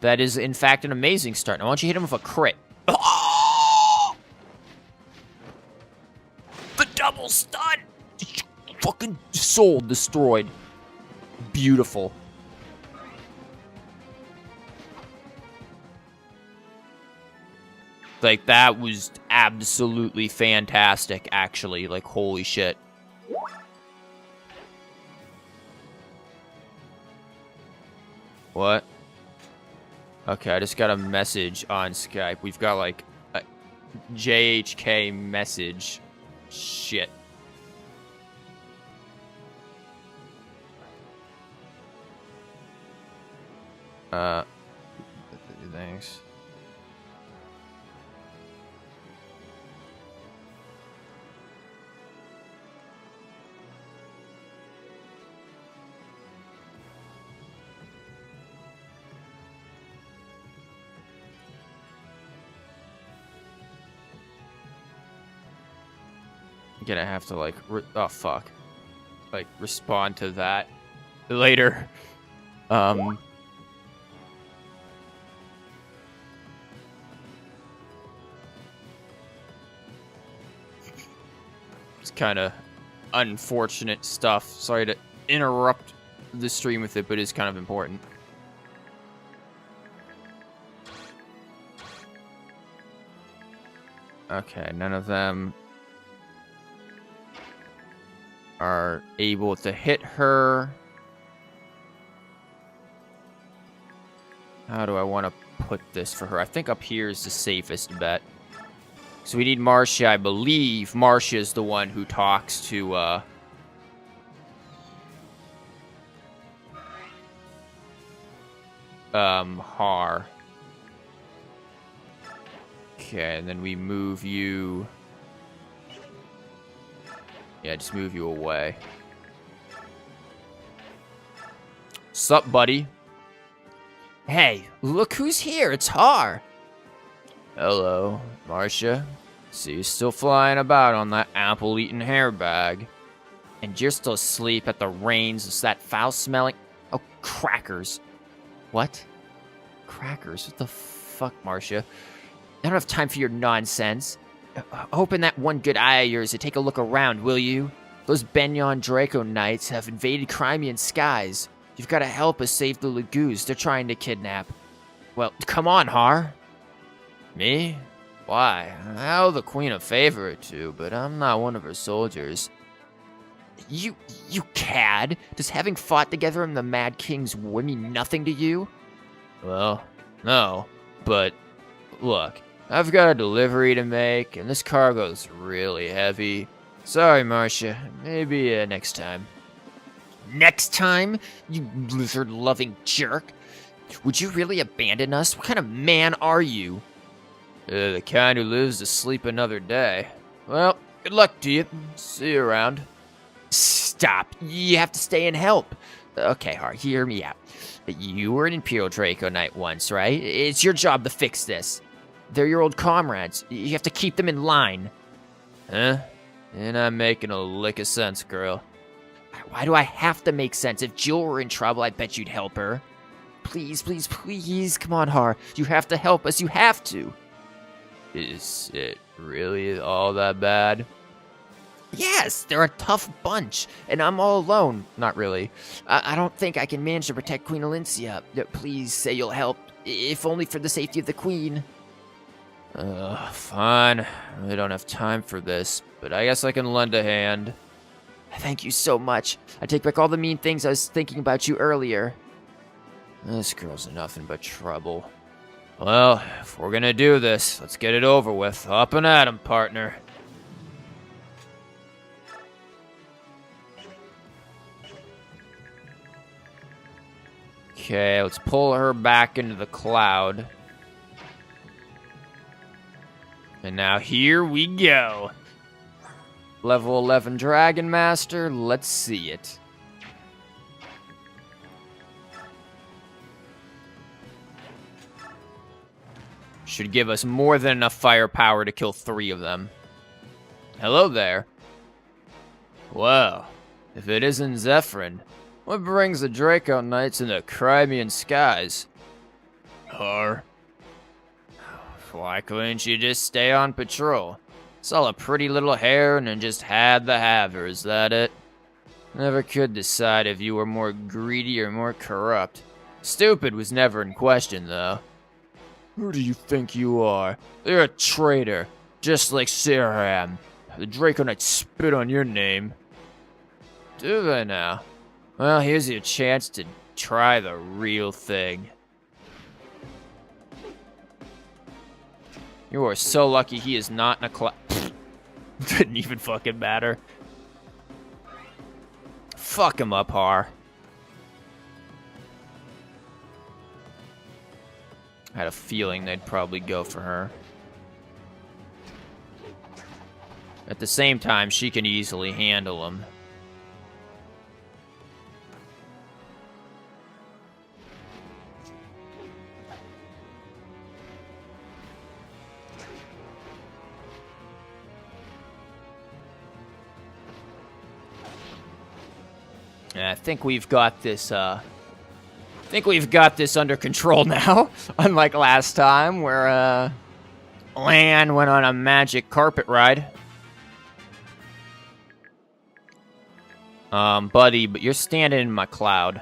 That is, in fact, an amazing start. Now, why don't you hit him with a crit? Oh! The double stun! Fucking soul destroyed. Beautiful. Like, that was absolutely fantastic, actually. Like, holy shit. What? Okay, I just got a message on Skype. We've got, like, a JHK message. Shit. Uh, thanks. I'm gonna have to, like, oh, fuck. Like, respond to that later. It's kind of unfortunate stuff. Sorry to interrupt the stream with it, but it's kind of important. Okay, none of them are able to hit her. How do I want to put this for her? I think up here is the safest bet. So we need Marcia. I believe Marcia is the one who talks to, Har. Okay, and then we move you. Yeah, just move you away. Sup, buddy? Hey, look who's here. It's Har. Hello, Marcia. See you still flying about on that apple-eating hairbag. And you're still asleep at the reins of that foul-smelling... Oh, crackers. What? Crackers? What the fuck, Marcia? I don't have time for your nonsense. Open that one good eye of yours and take a look around, will you? Those Benyon Draco Knights have invaded Crimean skies. You've got to help us save the Lagoos they're trying to kidnap. Well, come on, Har. Me? Why? I'll the Queen a favor or two, but I'm not one of her soldiers. You cad! Does having fought together in the Mad King's War mean nothing to you? Well, no, but look, I've got a delivery to make, and this cargo's really heavy. Sorry, Marcia. Maybe next time. Next time? You blizzard-loving jerk? Would you really abandon us? What kind of man are you? The kind who lives to sleep another day. Well, good luck to you. See you around. Stop. You have to stay and help. Okay, Har, hear me out. You were an Imperial Draco Knight once, right? It's your job to fix this. They're your old comrades. You have to keep them in line. Huh? You're not making a lick of sense, girl. Why do I have to make sense? If Jill were in trouble, I bet you'd help her. Please, please, please. Come on, Har. You have to help us. You have to. Is it really all that bad? Yes, they're a tough bunch, and I'm all alone. Not really. I don't think I can manage to protect Queen Alencia. Please say you'll help, if only for the safety of the Queen. Fine. I really don't have time for this, but I guess I can lend a hand. Thank you so much. I take back all the mean things I was thinking about you earlier. This girl's nothing but trouble. Well, if we're gonna do this, let's get it over with. Up and at 'em, partner. Okay, let's pull her back into the cloud. And now here we go. Level 11 Dragon Master, let's see it. Should give us more than enough firepower to kill 3 of them. Hello there. Well, if it isn't Zephyrin, what brings the Draco Knights in the Crimean skies? Har. Why couldn't you just stay on patrol? Saw a pretty little heron and just had to have her, is that it? Never could decide if you were more greedy or more corrupt. Stupid was never in question, though. Who do you think you are? You're a traitor, just like Sirham. The Draco Knights spit on your name. Do they now? Well, here's your chance to try the real thing. You are so lucky he is not in a cloud. Didn't even fucking matter. Fuck him up, Har. I had a feeling they'd probably go for her. At the same time, she can easily handle them. I think we've got this, under control now. Unlike last time, where, Lan went on a magic carpet ride. Buddy, but you're standing in my cloud.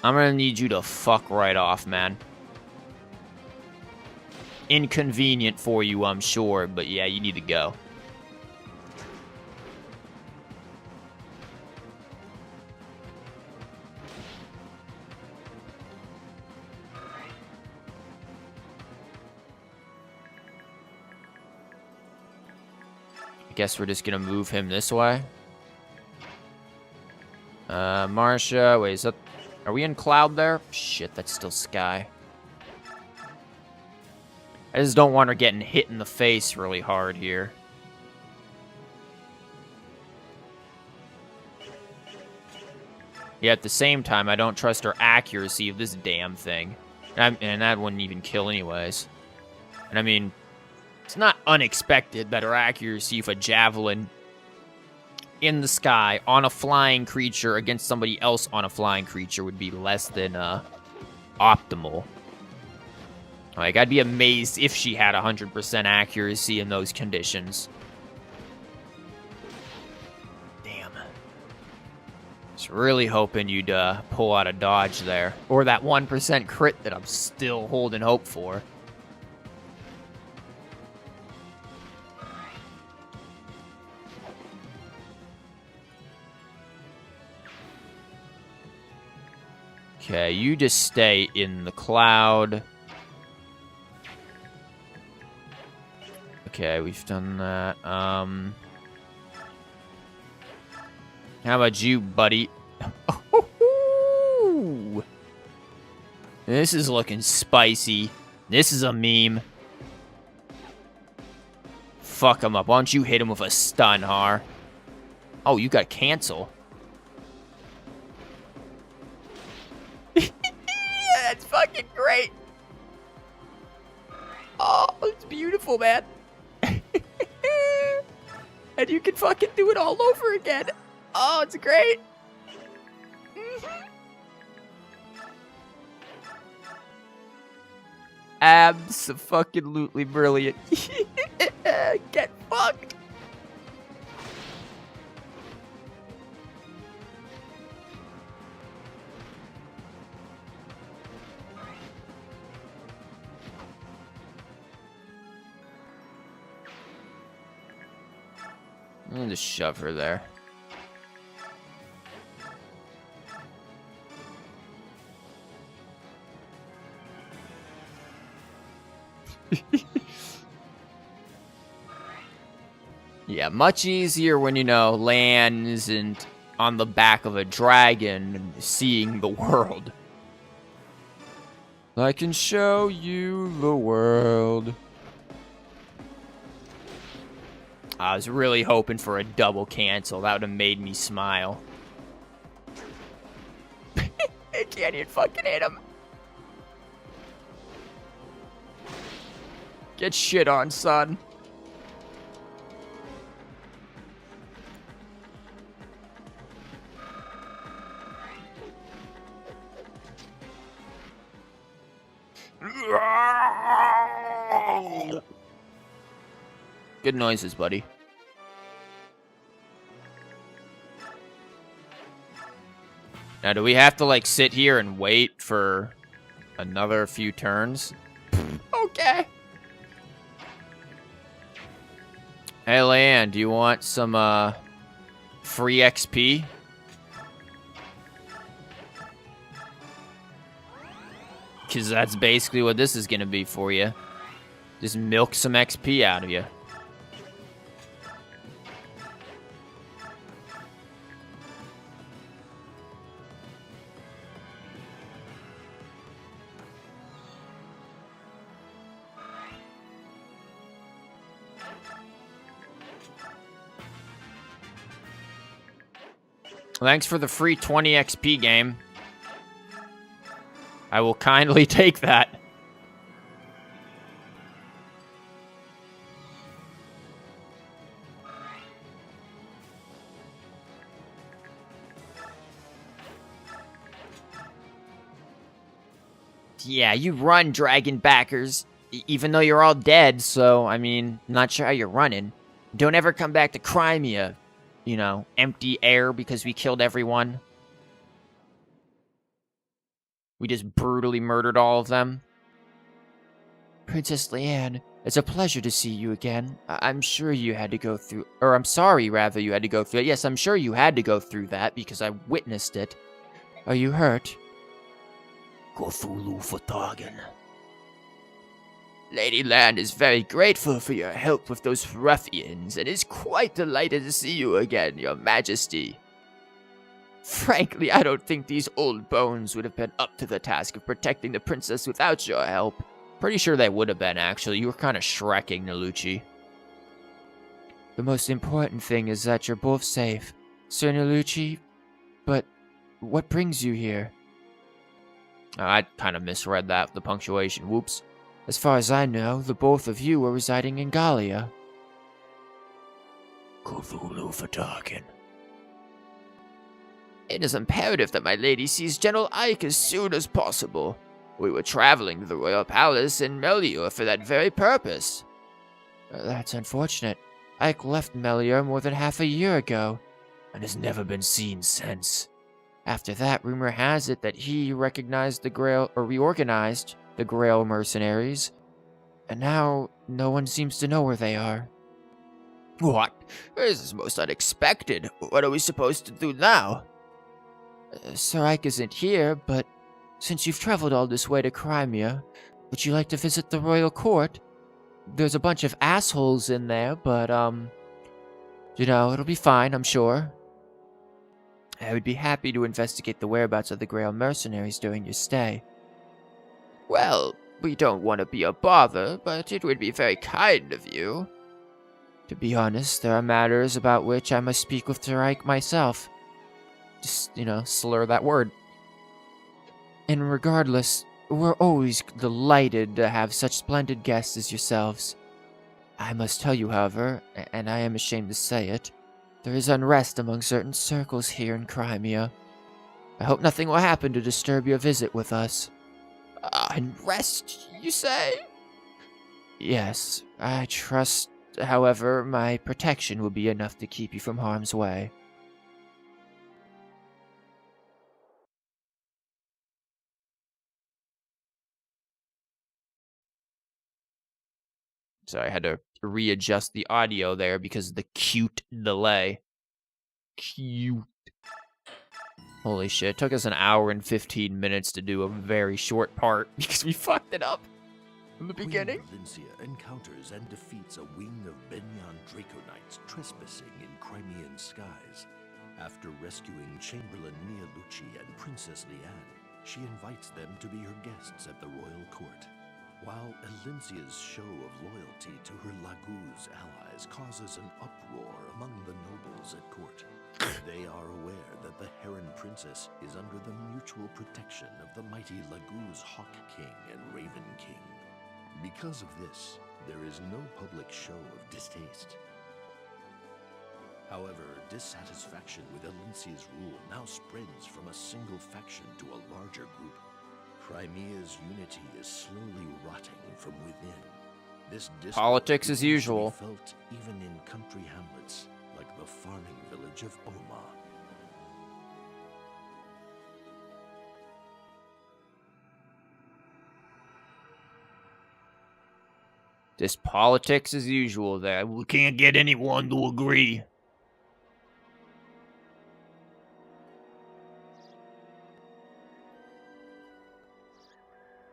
I'm gonna need you to fuck right off, man. Inconvenient for you, I'm sure, but yeah, you need to go. I guess we're just gonna move him this way. Marsha, wait, is that... Are we in cloud there? Shit, that's still sky. I just don't want her getting hit in the face really hard here. Yeah, at the same time, I don't trust her accuracy of this damn thing. And that wouldn't even kill anyways. And I mean... It's not unexpected that her accuracy of a javelin in the sky on a flying creature against somebody else on a flying creature would be less than optimal. Like, I'd be amazed if she had 100% accuracy in those conditions. Damn. Just really hoping you'd pull out a dodge there. Or that 1% crit that I'm still holding hope for. Okay, you just stay in the cloud. Okay, we've done that. How about you, buddy? This is looking spicy. This is a meme. Fuck him up. Why don't you hit him with a stun, Har? Oh, you got cancel. That's fucking great. Oh, it's beautiful, man. And you can fucking do it all over again. Oh, it's great. Abso-fucking-lutely brilliant. Get fucked. I'm gonna just shove her there. Yeah, much easier when, you know, Lan isn't on the back of a dragon and seeing the world. I can show you the world. I was really hoping for a double cancel. That would have made me smile. I can't even fucking hit him. Get shit on, son. Good noises, buddy. Now, do we have to, like, sit here and wait for another few turns? Okay. Hey, Lan, do you want some, free XP? Because that's basically what this is going to be for you. Just milk some XP out of you. Thanks for the free 20 XP game. I will kindly take that. Yeah, you run, dragon backers. Even though you're all dead, so, I mean, not sure how you're running. Don't ever come back to Crimea. You know, empty air because we killed everyone. We just brutally murdered all of them. Princess Leanne, it's a pleasure to see you again. I'm sure you had to go through, or I'm sorry, rather, you had to go through it. Yes, I'm sure you had to go through that because I witnessed it. Are you hurt? Cthulhu Fatagan. Lady Land is very grateful for your help with those ruffians and is quite delighted to see you again, your majesty. Frankly, I don't think these old bones would have been up to the task of protecting the princess without your help. Pretty sure they would have been, actually. You were kind of shrekking, Nalucci. The most important thing is that you're both safe, Sir Nalucci. But what brings you here? I kind of misread that, the punctuation. Whoops. As far as I know, the both of you were residing in Gallia. Cthulhu Fatagan. It is imperative that my lady sees General Ike as soon as possible. We were traveling to the royal palace in Melior for that very purpose. That's unfortunate. Ike left Melior more than half a year ago, and has never been seen since. After that, rumor has it that he recognized the Grail, or reorganized the Grail mercenaries, and now no one seems to know where they are. What? This is most unexpected. What are we supposed to do now? Sir Ike isn't here, but since you've traveled all this way to Crimea, would you like to visit the royal court? There's a bunch of assholes in there, but, you know, it'll be fine, I'm sure. I would be happy to investigate the whereabouts of the Grail mercenaries during your stay. Well, we don't want to be a bother, but it would be very kind of you. To be honest, there are matters about which I must speak with Sir Ike myself. Just, you know, slur that word. And regardless, we're always delighted to have such splendid guests as yourselves. I must tell you, however, and I am ashamed to say it, there is unrest among certain circles here in Crimea. I hope nothing will happen to disturb your visit with us. Unrest, you say? Yes, I trust, however, my protection will be enough to keep you from harm's way. Sorry, I had to readjust the audio there because of the cute delay. Cute. Holy shit, it took us an hour and 15 minutes to do a very short part because we fucked it up in the beginning. Queen Valencia encounters and defeats a wing of Benyan Draconites trespassing in Crimean skies. After rescuing Chamberlain Mialucci and Princess Leanne, she invites them to be her guests at the royal court. While Elincia's show of loyalty to her Laguz allies causes an uproar among the nobles at court, they are aware that the Heron Princess is under the mutual protection of the mighty Laguz Hawk King and Raven King. Because of this, there is no public show of distaste. However, dissatisfaction with Elincia's rule now spreads from a single faction to a larger group. Crimea's unity is slowly rotting from within. This politics as usual. Felt even in country hamlets like the farming village of Oma. This politics as usual there. We can't get anyone to agree.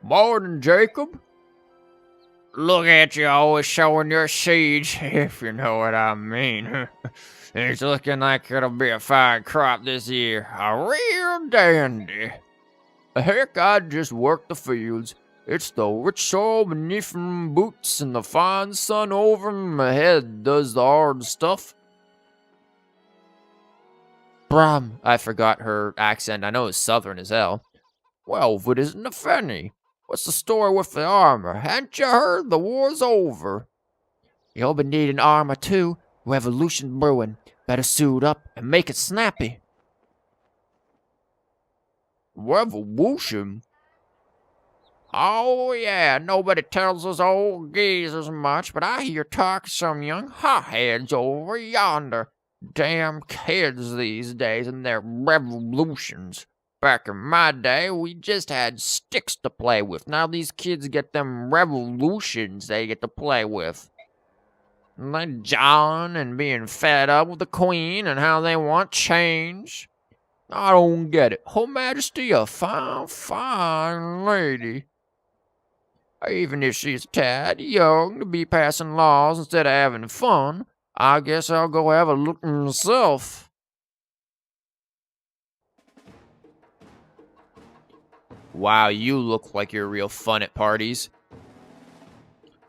Morning, Jacob. Look at you always showing your siege, if you know what I mean. It's looking like it'll be a fine crop this year. A real dandy. Heck, I'd just work the fields. It's the rich soil beneath my boots and the fine sun over my head does the hard stuff. Brom, I forgot her accent. I know it's southern as hell. Well, if it isn't a Fenny. What's the story with the armor? Hadn't you heard? The war's over. You'll be needing armor too. Revolution brewing. Better suit up and make it snappy. Revolution? Oh, yeah, nobody tells us old geezers much, but I hear talk of some young hotheads over yonder. Damn kids these days and their revolutions. Back in my day, we just had sticks to play with. Now these kids get them revolutions they get to play with. Like John and being fed up with the Queen and how they want change. I don't get it. Her Majesty a fine, fine lady. Even if she's a tad young to be passing laws instead of having fun, I guess I'll go have a look myself. Wow, you look like you're real fun at parties.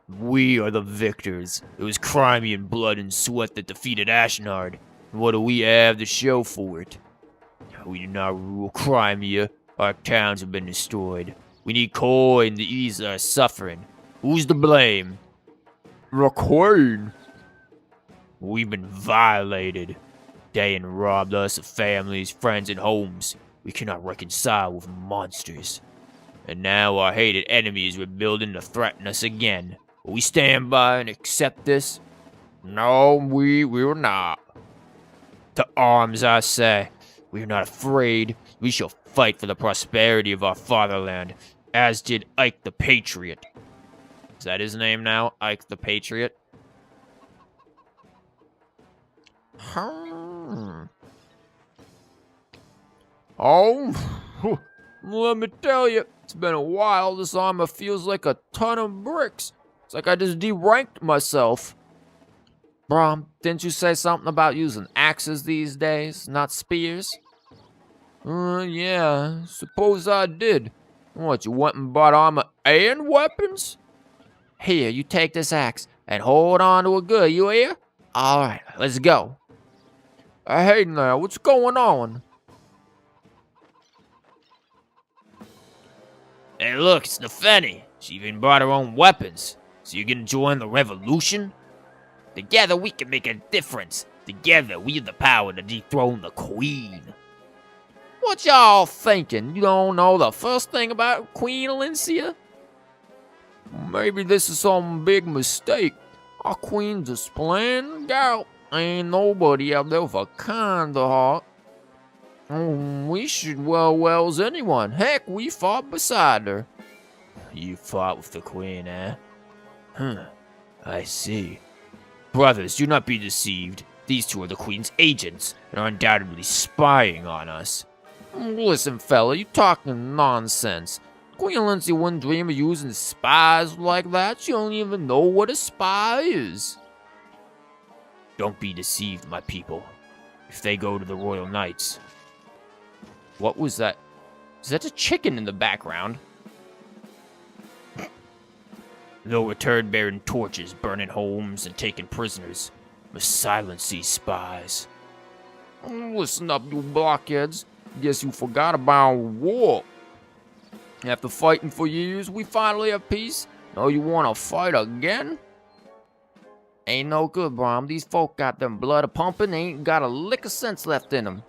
We are the victors. It was Crimean blood and sweat that defeated Ashnard. What do we have to show for it? We do not rule Crimea. Our towns have been destroyed. We need coin to ease our suffering. Who's to blame? The Queen. We've been violated. Dayan robbed us of families, friends, and homes. We cannot reconcile with monsters. And now our hated enemies are building to threaten us again. Will we stand by and accept this? No, we will not. To arms, I say. We are not afraid. We shall fight for the prosperity of our fatherland, as did Ike the Patriot. Is that his name now? Ike the Patriot? Oh, let me tell you, it's been a while. This armor feels like a ton of bricks. It's like I just deranked myself. Brom, didn't you say something about using axes these days, not spears? Yeah, suppose I did. What, you went and bought armor and weapons? Here, you take this axe and hold on to it good, you hear? Alright, let's go. Hey now, what's going on? Hey look, it's Nefeni. She even brought her own weapons. So you gonna join the revolution? Together we can make a difference. Together we have the power to dethrone the Queen. What y'all thinking? You don't know the first thing about Queen Alicia? Maybe this is some big mistake. Our Queen's a splendid gal. Ain't nobody out there with a kind of heart. We should well as anyone. Heck, we fought beside her. You fought with the Queen, eh? I see. Brothers, do not be deceived. These two are the Queen's agents, and are undoubtedly spying on us. Listen, fella, you talking nonsense. Queen Lindsay wouldn't dream of using spies like that. She don't even know what a spy is. Don't be deceived, my people. If they go to the Royal Knights... What was that? Is that a chicken in the background? They'll return bearing torches, burning homes, and taking prisoners. Must silence these spies. Listen up, you blockheads. Guess you forgot about war. After fighting for years, we finally have peace. Now you wanna fight again? Ain't no good, Brom. These folk got them blood a-pumping. They ain't got a lick of sense left in them.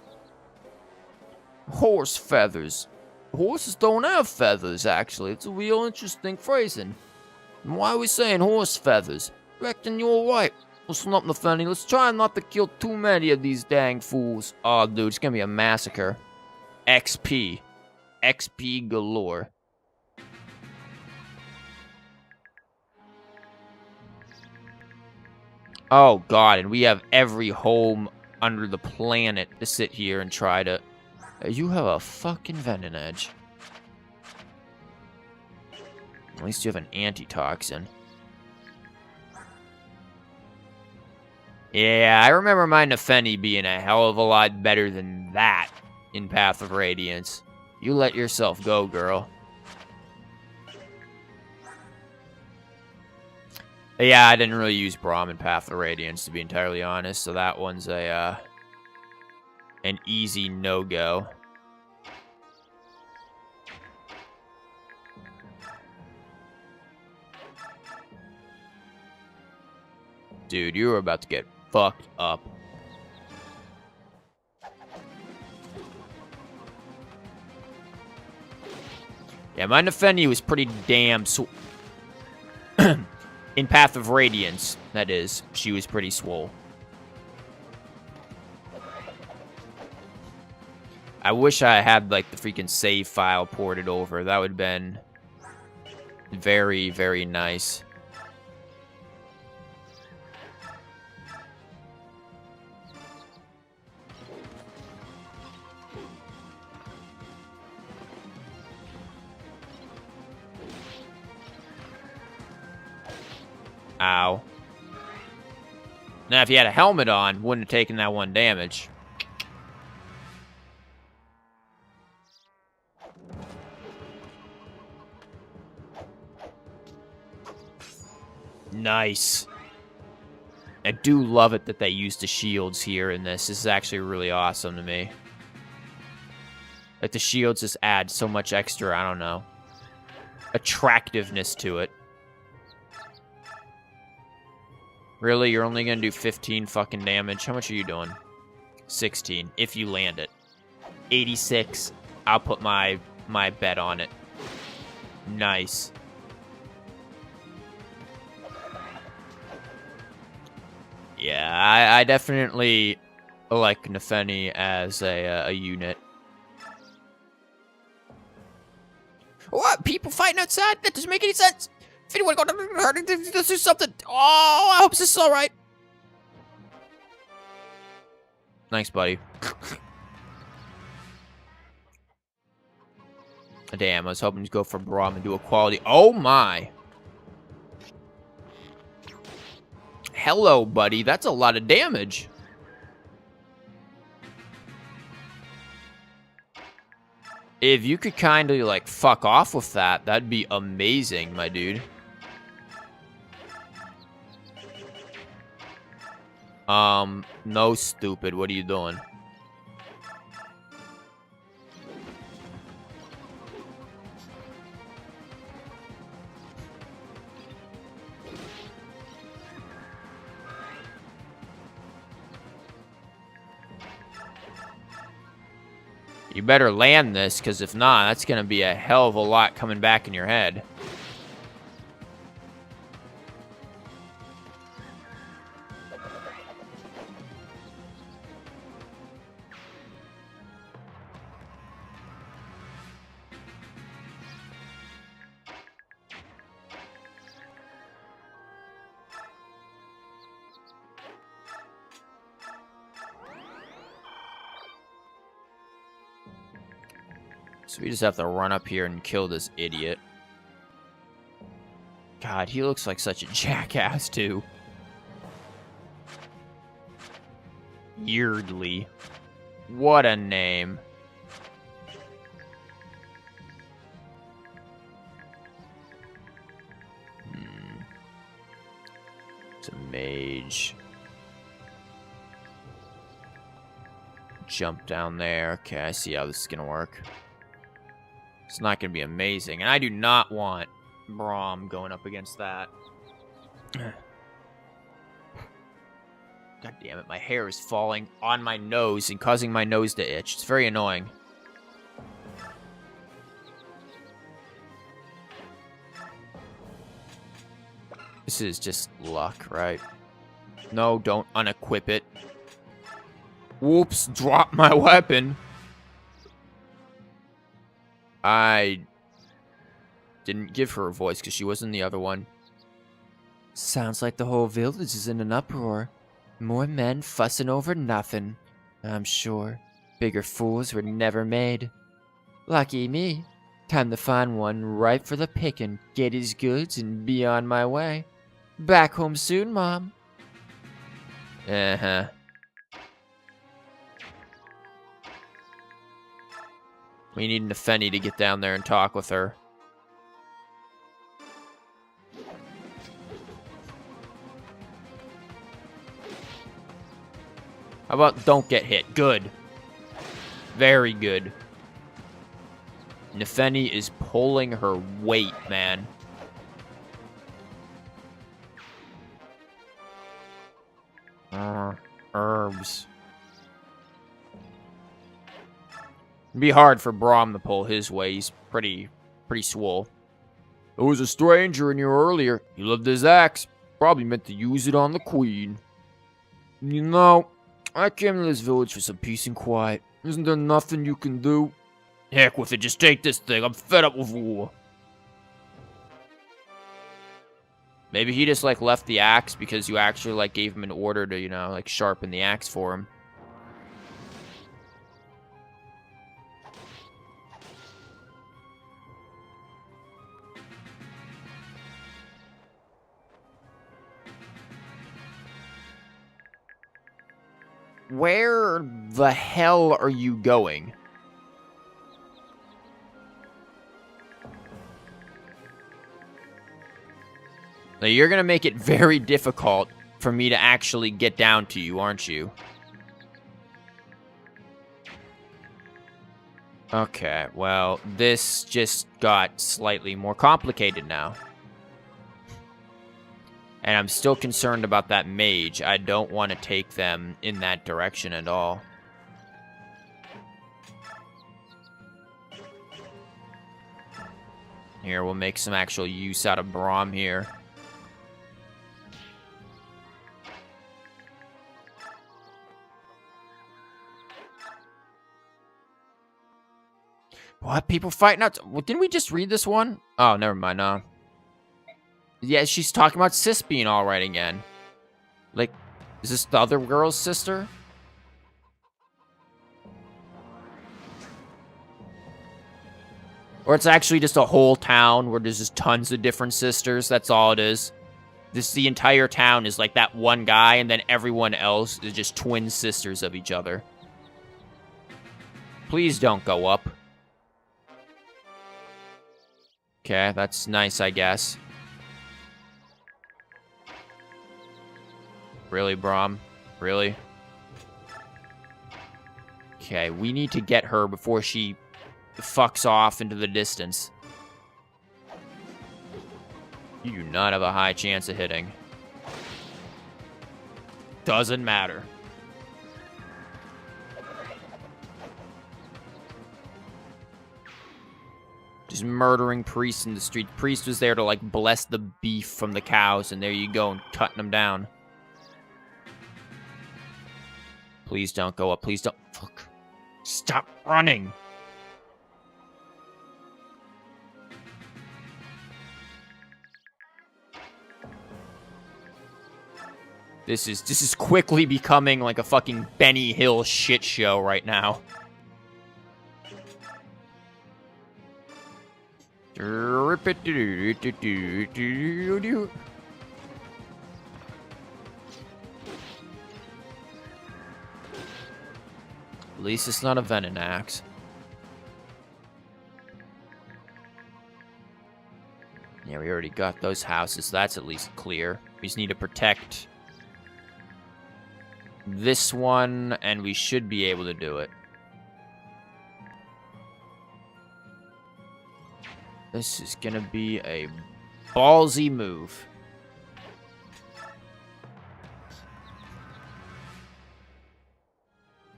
Horse feathers. Horses don't have feathers, actually. It's a real interesting phrasing. And why are we saying horse feathers? Reckon you're right. Listen up, Nefeni. Let's try not to kill too many of these dang fools. Oh, dude, it's gonna be a massacre. XP. XP galore. Oh, God, and we have every home under the planet to sit here and try to... You have a fucking venom edge. At least you have an antitoxin. Yeah, I remember my Nefeni being a hell of a lot better than that in Path of Radiance. You let yourself go, girl. Yeah, I didn't really use Braum in Path of Radiance, to be entirely honest, so that one's a, an easy no-go. Dude, you were about to get fucked up. Yeah, my Nefeni was pretty damn in Path of Radiance, that is. She was pretty swole. I wish I had, like, the freaking save file ported over. That would have been very, very nice. Ow. Now, if you had a helmet on, wouldn't have taken that 1 damage. Nice. I do love it that they used the shields here in this. This is actually really awesome to me. Like, the shields just add so much extra, I don't know, attractiveness to it. Really? You're only gonna do 15 fucking damage? How much are you doing? 16, if you land it. 86. I'll put my bet on it. Nice. Yeah, I definitely like Nefeni as a unit. What? People fighting outside? That doesn't make any sense. If anyone got hurt, let's do something. Oh, I hope this is alright. Thanks, buddy. Damn, I was hoping to go for Braum and do a quality. Oh my. Hello, buddy. That's a lot of damage. If you could kind of, like, fuck off with that, that'd be amazing, my dude. No, stupid. What are you doing? You better land this, because if not, that's going to be a hell of a lot coming back in your head. So we just have to run up here and kill this idiot. God, he looks like such a jackass, too. Yeardley. What a name. It's a mage. Jump down there. Okay, I see how this is gonna work. It's not going to be amazing. And I do not want Braum going up against that. God damn it. My hair is falling on my nose and causing my nose to itch. It's very annoying. This is just luck, right? No, don't unequip it. Whoops, drop my weapon. I didn't give her a voice because she wasn't the other one. Sounds like the whole village is in an uproar. More men fussing over nothing. I'm sure bigger fools were never made. Lucky me. Time to find one ripe for the picking, get his goods, and be on my way. Back home soon, Mom. Uh-huh. We need Nefeni to get down there and talk with her. How about don't get hit? Good. Very good. Nefeni is pulling her weight, man. Herbs. It'd be hard for Braum to pull his weight. He's pretty swole. There was a stranger in here earlier. He loved his axe. Probably meant to use it on the queen. You know, I came to this village for some peace and quiet. Isn't there nothing you can do? Heck with it, just take this thing. I'm fed up with war. Maybe he just, like, left the axe because you actually, like, gave him an order to, you know, like, sharpen the axe for him. Where the hell are you going? Now, you're gonna make it very difficult for me to actually get down to you, aren't you? Okay, well, this just got slightly more complicated now. And I'm still concerned about that mage. I don't want to take them in that direction at all. Here, we'll make some actual use out of Braum here. What? People fighting out? Well, didn't we just read this one? Oh, never mind, no. Yeah, she's talking about Sis being alright again. Like, is this the other girl's sister? Or it's actually just a whole town where there's just tons of different sisters. That's all it is. The entire town is like that one guy, and then everyone else is just twin sisters of each other. Please don't go up. Okay, that's nice, I guess. Really, Braum? Really? Okay, we need to get her before she fucks off into the distance. You do not have a high chance of hitting. Doesn't matter. Just murdering priests in the street. Priest was there to, like, bless the beef from the cows, and there you go, and cutting them down. Please don't go up. Please don't. Fuck. Stop running. This is quickly becoming like a fucking Benny Hill shit show right now. At least it's not a venom axe. Yeah, we already got those houses. That's at least clear. We just need to protect this one, and we should be able to do it. This is gonna be a ballsy move.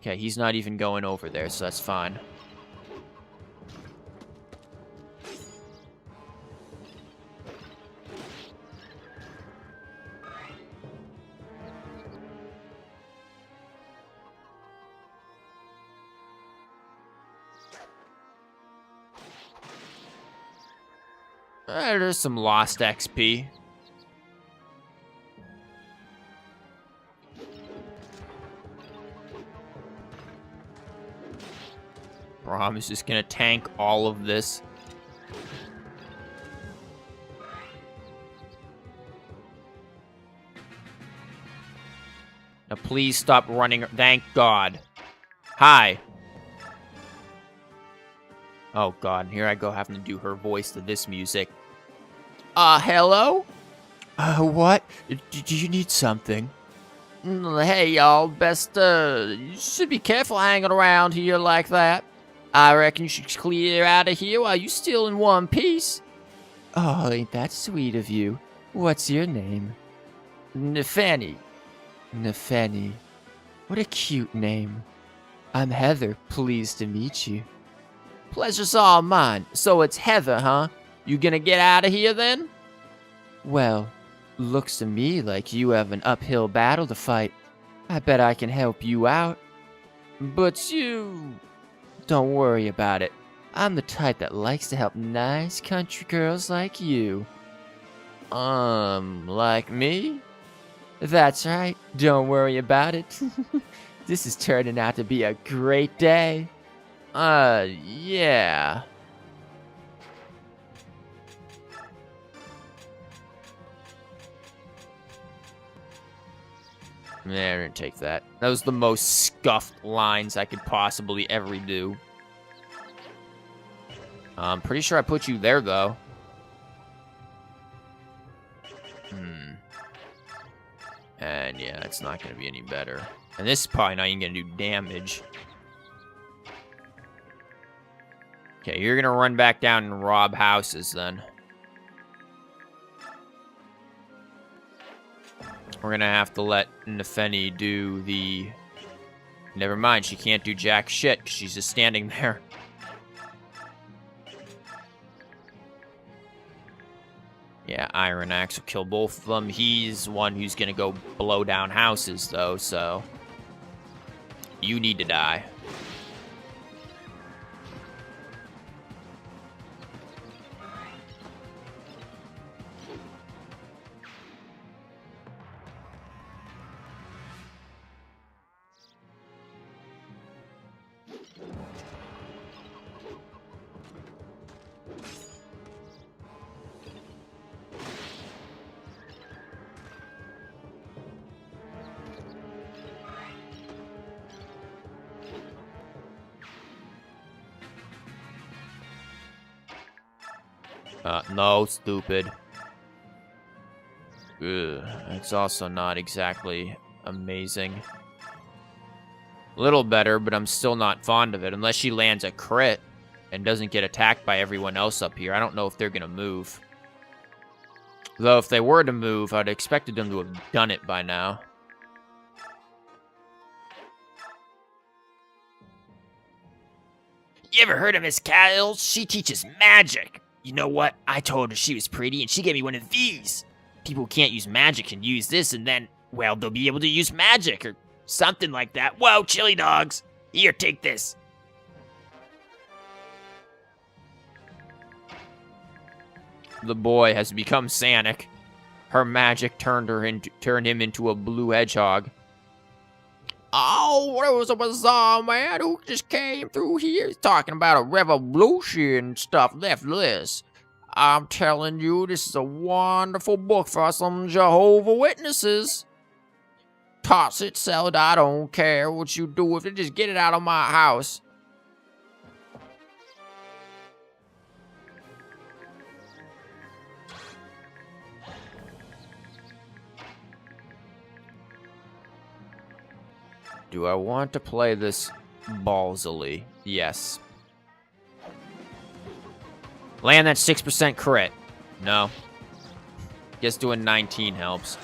Okay, he's not even going over there, so that's fine. There's some lost XP. Braum is just gonna tank all of this. Now please stop running. Thank God. Hi. Oh God, here I go having to do her voice to this music. Hello? What? Do you need something? Hey, y'all, you should be careful hanging around here like that. I reckon you should clear out of here while you still in one piece. Oh, ain't that sweet of you? What's your name? Nefeni. Nefeni. What a cute name. I'm Heather, pleased to meet you. Pleasure's all mine. So it's Heather, huh? You gonna get out of here then? Well, looks to me like you have an uphill battle to fight. I bet I can help you out. But you... Don't worry about it. I'm the type that likes to help nice country girls like you. Like me? That's right. Don't worry about it. This is turning out to be a great day. Yeah. Yeah, I'm gonna take that. That was the most scuffed lines I could possibly ever do. I'm pretty sure I put you there, though. And yeah, it's not gonna be any better. And this is probably not even gonna do damage. Okay, you're gonna run back down and rob houses, then. We're gonna have to let Nefeni do the... Never mind, she can't do jack shit, because she's just standing there. Yeah, Iron Axe will kill both of them. He's one who's gonna go blow down houses, though, so... You need to die. No, stupid. Ugh, it's also not exactly amazing. A little better, but I'm still not fond of it. Unless she lands a crit and doesn't get attacked by everyone else up here. I don't know if they're gonna move. Though, if they were to move, I'd expected them to have done it by now. You ever heard of Miss Kyle? She teaches magic. You know what? I told her she was pretty, and she gave me one of these. People who can't use magic can use this, and then, well, they'll be able to use magic, or something like that. Whoa, chili dogs! Here, take this. The boy has become Sanic. Her magic turned him into a blue hedgehog. Oh, there was a bizarre man who just came through here talking about a revolution and stuff left this. I'm telling you, this is a wonderful book for some Jehovah's Witnesses. Toss it, sell it, I don't care what you do with it, just get it out of my house. Do I want to play this ballsily? Yes. Land that 6% crit. No. Guess doing 19 helps.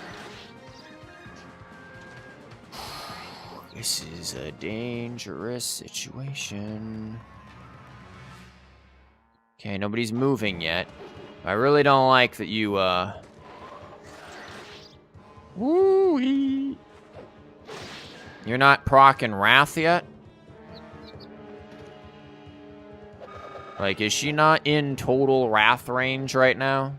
This is a dangerous situation. Okay, nobody's moving yet. I really don't like that you, Woo-wee. You're not proccing Wrath yet? Like, is she not in total Wrath range right now?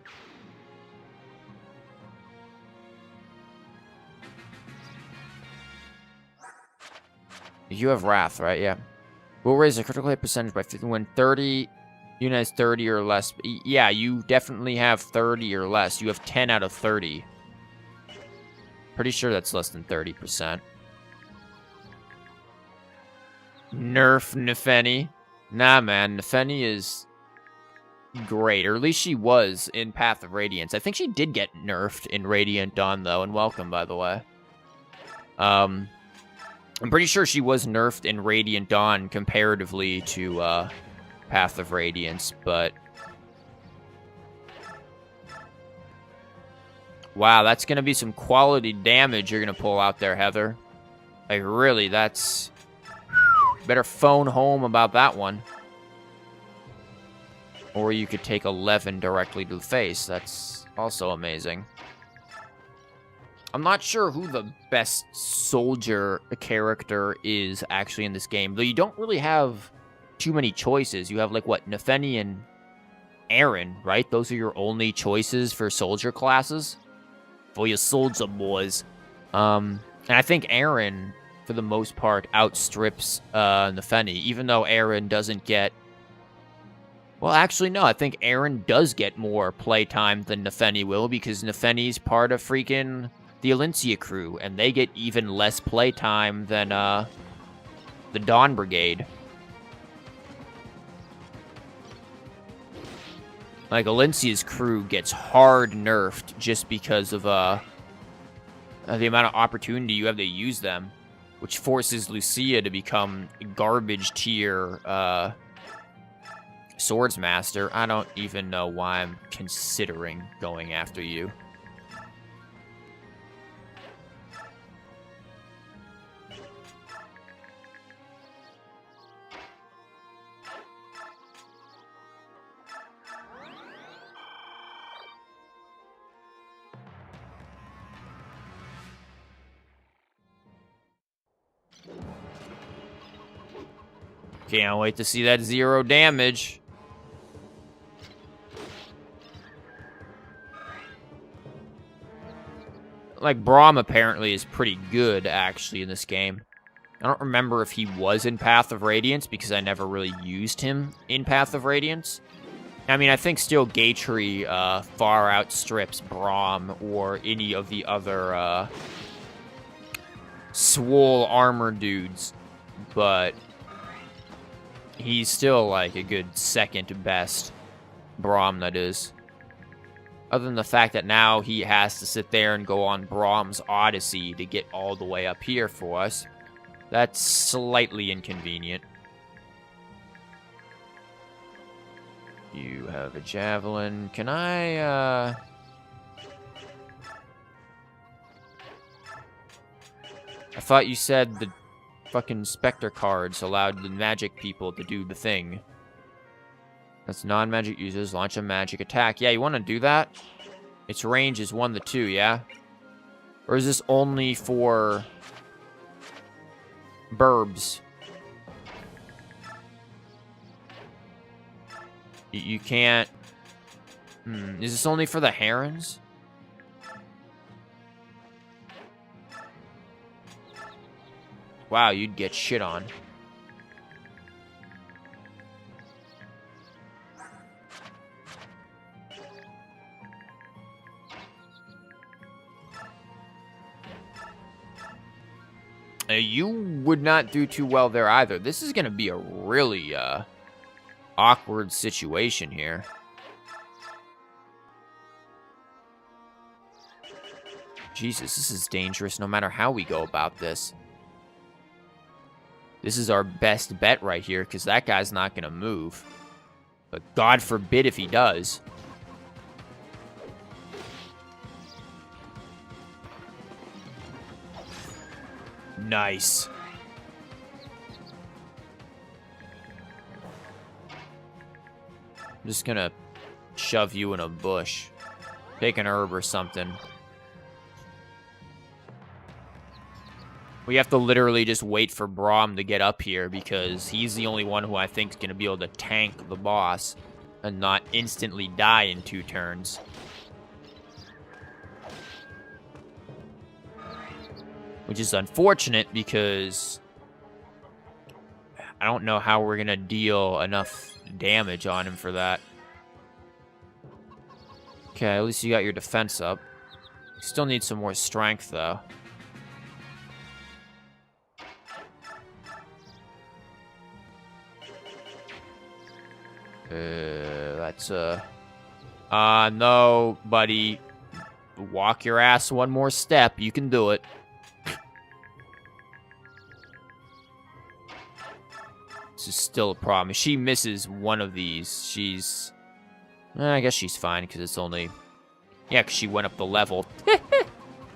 You have Wrath, right? Yeah. We'll raise the critical hit percentage by 50 when 30 units 30 or less. Yeah, you definitely have 30 or less. You have 10 out of 30. Pretty sure that's less than 30%. Nerf Nefeni. Nah, man. Nefeni is great. Or at least she was in Path of Radiance. I think she did get nerfed in Radiant Dawn, though. And welcome, by the way. I'm pretty sure she was nerfed in Radiant Dawn comparatively to Path of Radiance, but... Wow, that's going to be some quality damage you're going to pull out there, Heather. Like, really, that's... Better phone home about that one. Or you could take 11 directly to the face. That's also amazing. I'm not sure who the best soldier character is actually in this game. Though you don't really have too many choices. You have, like, what, Nefeni and Aaron, right? Those are your only choices for soldier classes. For your soldier boys. And I think Aaron, for the most part, outstrips Nefeni. Even though Aaron doesn't get... Well, actually, no. I think Aaron does get more playtime than Nefeni will, because Nefeni's part of freaking the Alencia crew, and they get even less playtime than the Dawn Brigade. Like, Alencia's crew gets hard nerfed just because of the amount of opportunity you have to use them, which forces Lucia to become garbage tier Swords Master. I don't even know why I'm considering going after you. Can't wait to see that 0 damage. Like, Braum apparently is pretty good, actually, in this game. I don't remember if he was in Path of Radiance, because I never really used him in Path of Radiance. I mean, I think still Gatry far outstrips Braum or any of the other swole armor dudes, but he's still, like, a good second best Braum, that is. Other than the fact that now he has to sit there and go on Braum's Odyssey to get all the way up here for us. That's slightly inconvenient. You have a javelin. Can I, I thought you said the fucking Spectre cards allowed the magic people to do the thing. That's non-magic users launch a magic attack. Yeah, you want to do that? Its range is 1 to 2, yeah? Or is this only for burbs? You can't... Is this only for the herons? Wow, you'd get shit on. You would not do too well there either. This is going to be a really awkward situation here. Jesus, this is dangerous no matter how we go about this. This is our best bet right here, because that guy's not going to move. But God forbid if he does. Nice. I'm just going to shove you in a bush. Take an herb or something. We have to literally just wait for Braum to get up here, because he's the only one who I think is going to be able to tank the boss and not instantly die in 2 turns. Which is unfortunate, because I don't know how we're going to deal enough damage on him for that. Okay, at least you got your defense up. Still need some more strength, though. No, buddy. Walk your ass one more step. You can do it. This is still a problem. If she misses one of these, she's... I guess she's fine, because it's only... Yeah, because she went up the level.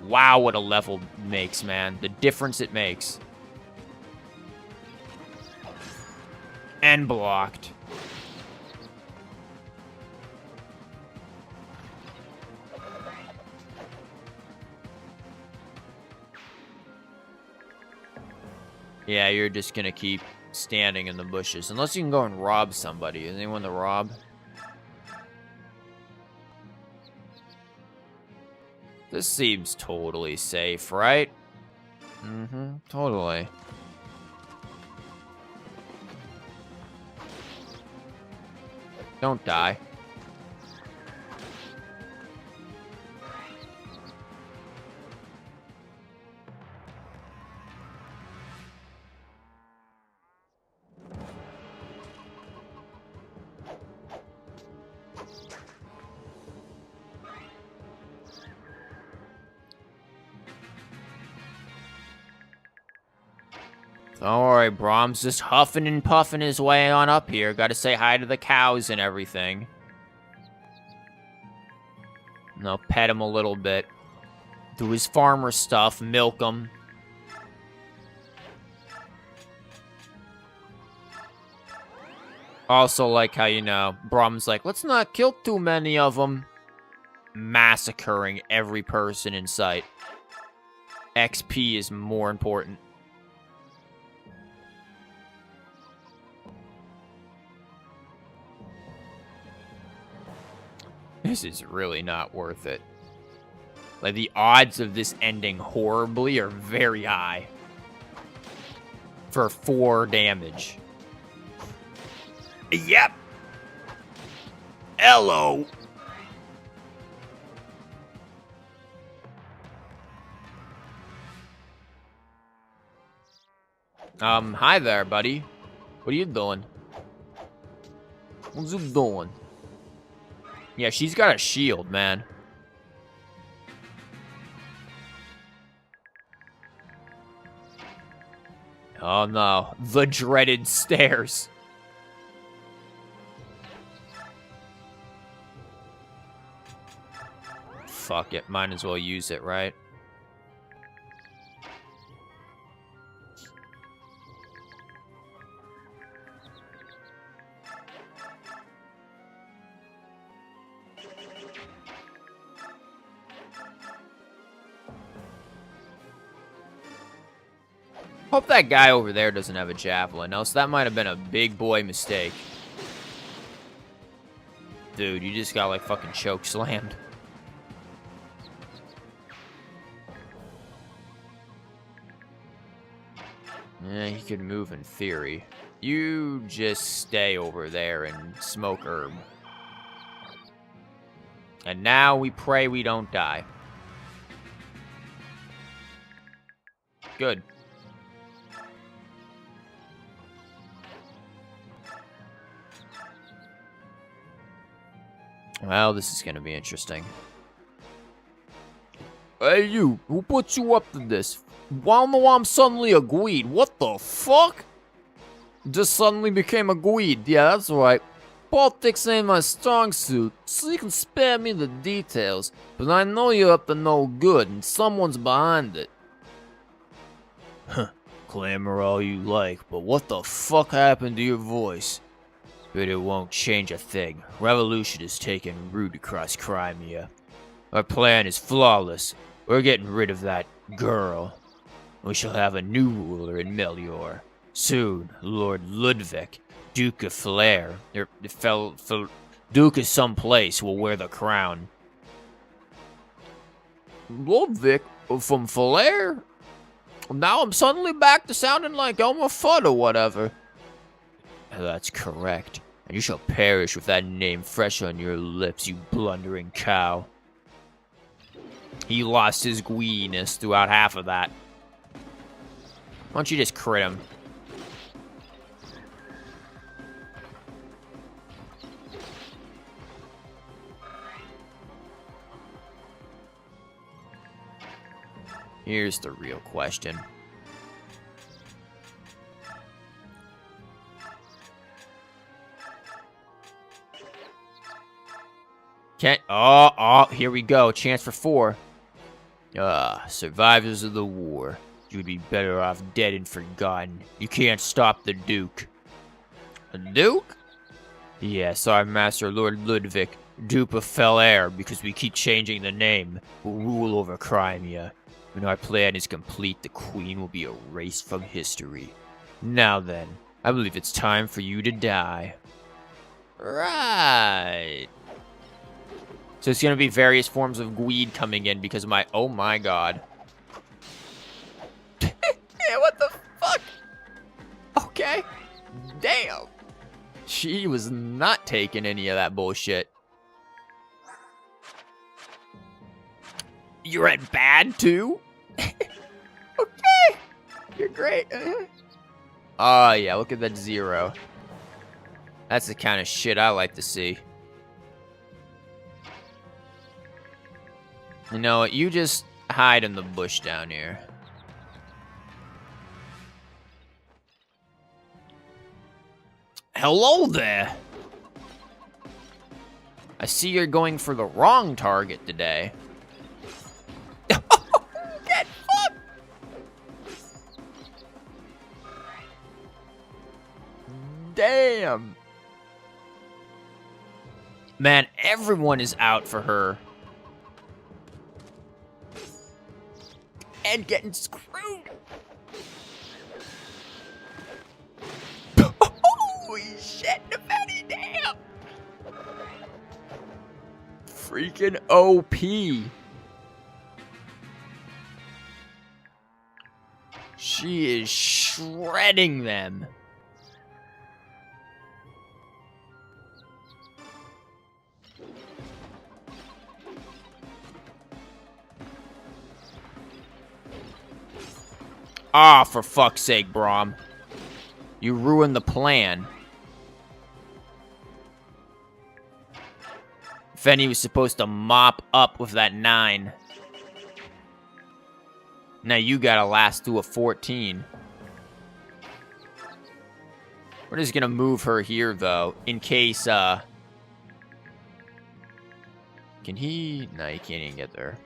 Wow, what a level makes, man. The difference it makes. And blocked. Yeah, you're just gonna keep standing in the bushes. Unless you can go and rob somebody. Is anyone to rob? This seems totally safe, right? Mm-hmm, totally. Don't die. Don't worry, Brahms just huffing and puffing his way on up here. Gotta say hi to the cows and everything. And I'll pet him a little bit. Do his farmer stuff, milk him. Also like how, you know, Brahms like, let's not kill too many of them. Massacring every person in sight. XP is more important. This is really not worth it. Like, the odds of this ending horribly are very high. For 4 damage. Yep. Hello. Hi there, buddy. What are you doing? What's you doing? Yeah, she's got a shield, man. Oh no, the dreaded stairs. Fuck it, might as well use it, right? Hope that guy over there doesn't have a javelin, else that might have been a big boy mistake. Dude, you just got like fucking choke slammed. Yeah, he could move in theory. You just stay over there and smoke herb. And now we pray we don't die. Good. Well, this is gonna be interesting. Hey, you! Who put you up to this? Why don't know I'm suddenly a Gweed? What the fuck? Just suddenly became a Gweed. Yeah, that's right. Politics ain't my strong suit, so you can spare me the details. But I know you're up to no good, and someone's behind it. Huh. Clamor all you like, but what the fuck happened to your voice? But it won't change a thing. Revolution is taking root across Crimea. Our plan is flawless. We're getting rid of that girl. We shall have a new ruler in Melior. Soon, Lord Ludwig, Duke of Flair, Duke of someplace, will wear the crown. Ludwig from Flair? Now I'm suddenly back to sounding like Elmer Fudd or whatever. That's correct. And you shall perish with that name fresh on your lips, you blundering cow. He lost his gweeness throughout half of that. Why don't you just crit him? Here's the real question. Can't. Oh, here we go. Chance for 4. Survivors of the war. You'd be better off dead and forgotten. You can't stop the Duke. The Duke? Yes, our master, Lord Ludwig, Duke of Fell Air, because we keep changing the name, will rule over Crimea. When our plan is complete, the Queen will be erased from history. Now then, I believe it's time for you to die. Right. So it's gonna be various forms of greed coming in because of my... Oh my god. Yeah, what the fuck? Okay. Damn. She was not taking any of that bullshit. You're at bad too? Okay. You're great. Oh yeah, look at that 0. That's the kind of shit I like to see. You know what? You just hide in the bush down here. Hello there. I see you're going for the wrong target today. Get fucked! Damn. Man, everyone is out for her. And getting screwed. Holy shit, Nefetti, damn. Freaking OP. She is shredding them. Ah, for fuck's sake, Braum. You ruined the plan. Fenny was supposed to mop up with that 9. Now you gotta last through a 14. We're just gonna move her here, though, in case, Can he? No, he can't even get there.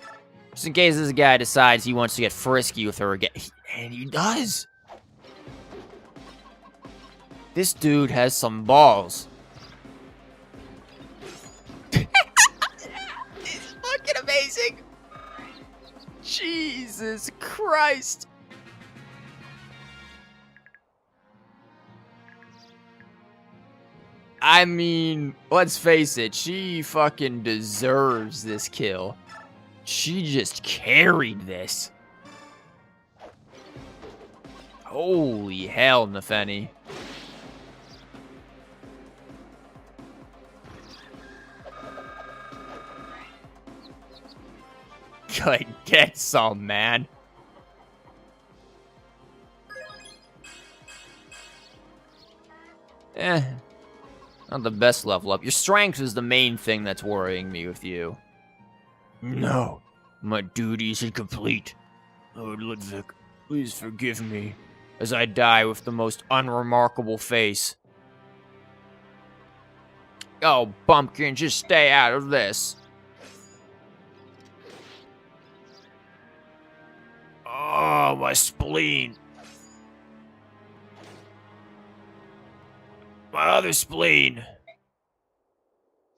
Just in case this guy decides he wants to get frisky with her again. And he does. This dude has some balls. It's fucking amazing. Jesus Christ. I mean, let's face it, she fucking deserves this kill. She just carried this. Holy hell, Nefetti. Good, get some, man. Not the best level up. Your strength is the main thing that's worrying me with you. No, my duty is incomplete. Lord Ludwig, please forgive me as I die with the most unremarkable face. Oh, Bumpkin, just stay out of this. Oh, my spleen. My other spleen.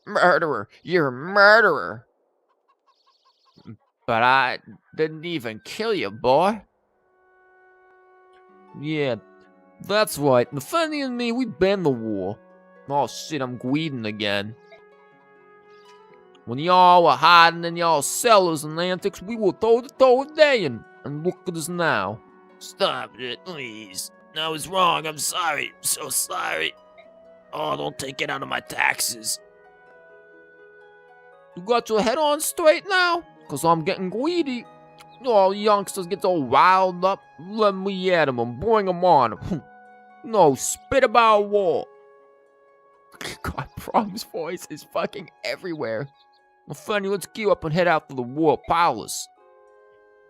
Murderer. You're a murderer. But I didn't even kill you, boy. Yeah, that's right. Nefetti and me, we been the war. Oh shit, I'm greeding again. When y'all were hiding in y'all cellars and antics, we were toe-to-toe with Dayan. And look at us now. Stop it, please. I was wrong. I'm sorry. I'm so sorry. Oh, don't take it out of my taxes. You got your head on straight now? Cause I'm getting greedy. All youngsters get all riled up. Let me at 'em and bring 'em on. No, spit about war. God, Brom's voice is fucking everywhere. Well, Fanny, let's gear up and head out to the war palace.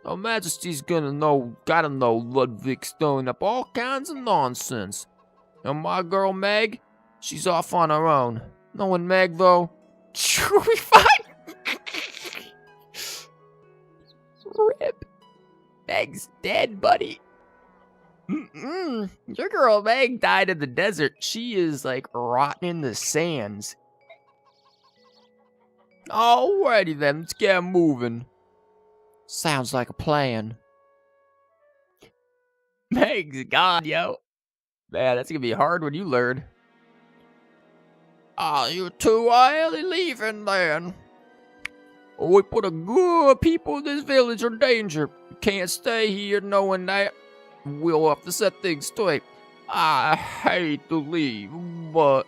Her Majesty's gotta know Ludwig's stirring up all kinds of nonsense. And my girl Meg, she's off on her own. Knowing Meg, though, Should we find? Rip. Meg's dead, buddy. Your girl Meg died in the desert. She is like rotting in the sands. Alrighty then, let's get moving. Sounds like a plan. Meg's gone, yo. Man, that's gonna be hard when you learn. You two are leaving then. We put a good people in this village in danger. You can't stay here knowing that. We'll have to set things straight. I hate to leave, but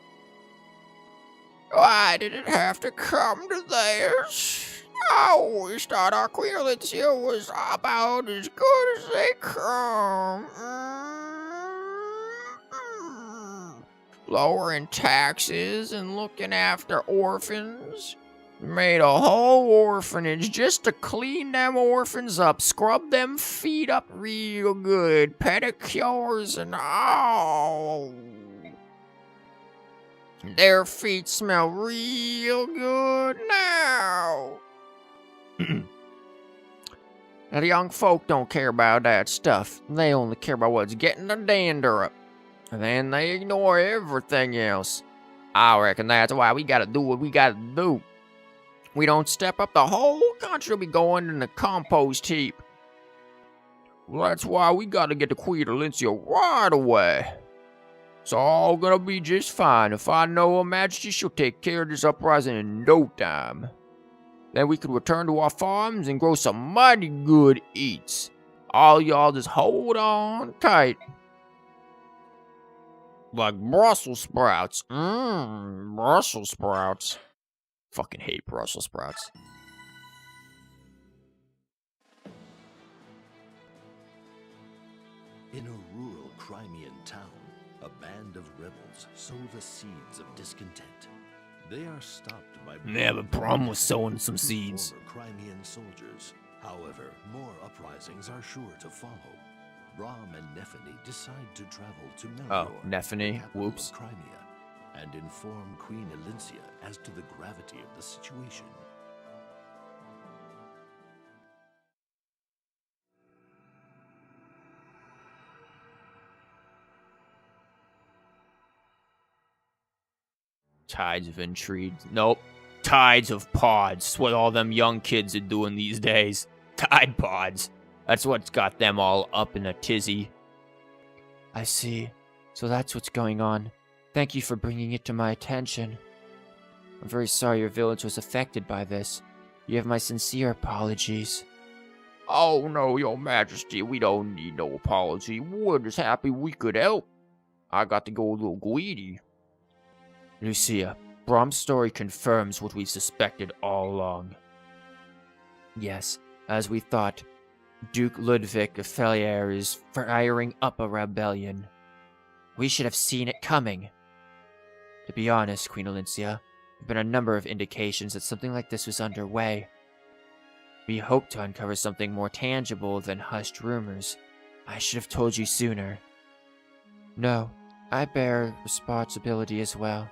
why did it have to come to this? I always thought our Queen Alicia was about as good as they come. Lowering taxes and looking after orphans. Made a whole orphanage just to clean them orphans up, scrub them feet up real good, pedicures and all. Their feet smell real good now. Now, the young folk don't care about that stuff. They only care about what's getting the dander up. And then they ignore everything else. I reckon that's why we gotta do what we gotta do. We don't step up, the whole country will be going in the compost heap. Well, that's why we gotta get the Queen Alicia right away. It's all gonna be just fine. If I know Her Majesty, she'll take care of this uprising in no time. Then we could return to our farms and grow some mighty good eats. All y'all just hold on tight. Like Brussels sprouts. Brussels sprouts. Fucking hate Brussels sprouts. In a rural Crimean town, a band of rebels sow the seeds of discontent. They are stopped by Brom was sowing some seeds. former Crimean soldiers. However, more uprisings are sure to follow. Brom and Nephany decide to travel to Melchior, Nephany, the capital whoops. of Crimea, and inform Queen Alicia as to the gravity of the situation. Tides of intrigue. Nope. Tides of pods. That's what all them young kids are doing these days. Tide pods. That's what's got them all up in a tizzy. I see. So that's what's going on. Thank you for bringing it to my attention. I'm very sorry your village was affected by this. You have my sincere apologies. Oh no, Your Majesty, we don't need no apology. We're just happy we could help. I got to go a little greedy. Lucia, Brom's story confirms what we suspected all along. Yes, as we thought, Duke Ludwig of Felier is firing up a rebellion. We should have seen it coming. To be honest, Queen Alicia, there have been a number of indications that something like this was underway. We hoped to uncover something more tangible than hushed rumors. I should have told you sooner. No, I bear responsibility as well.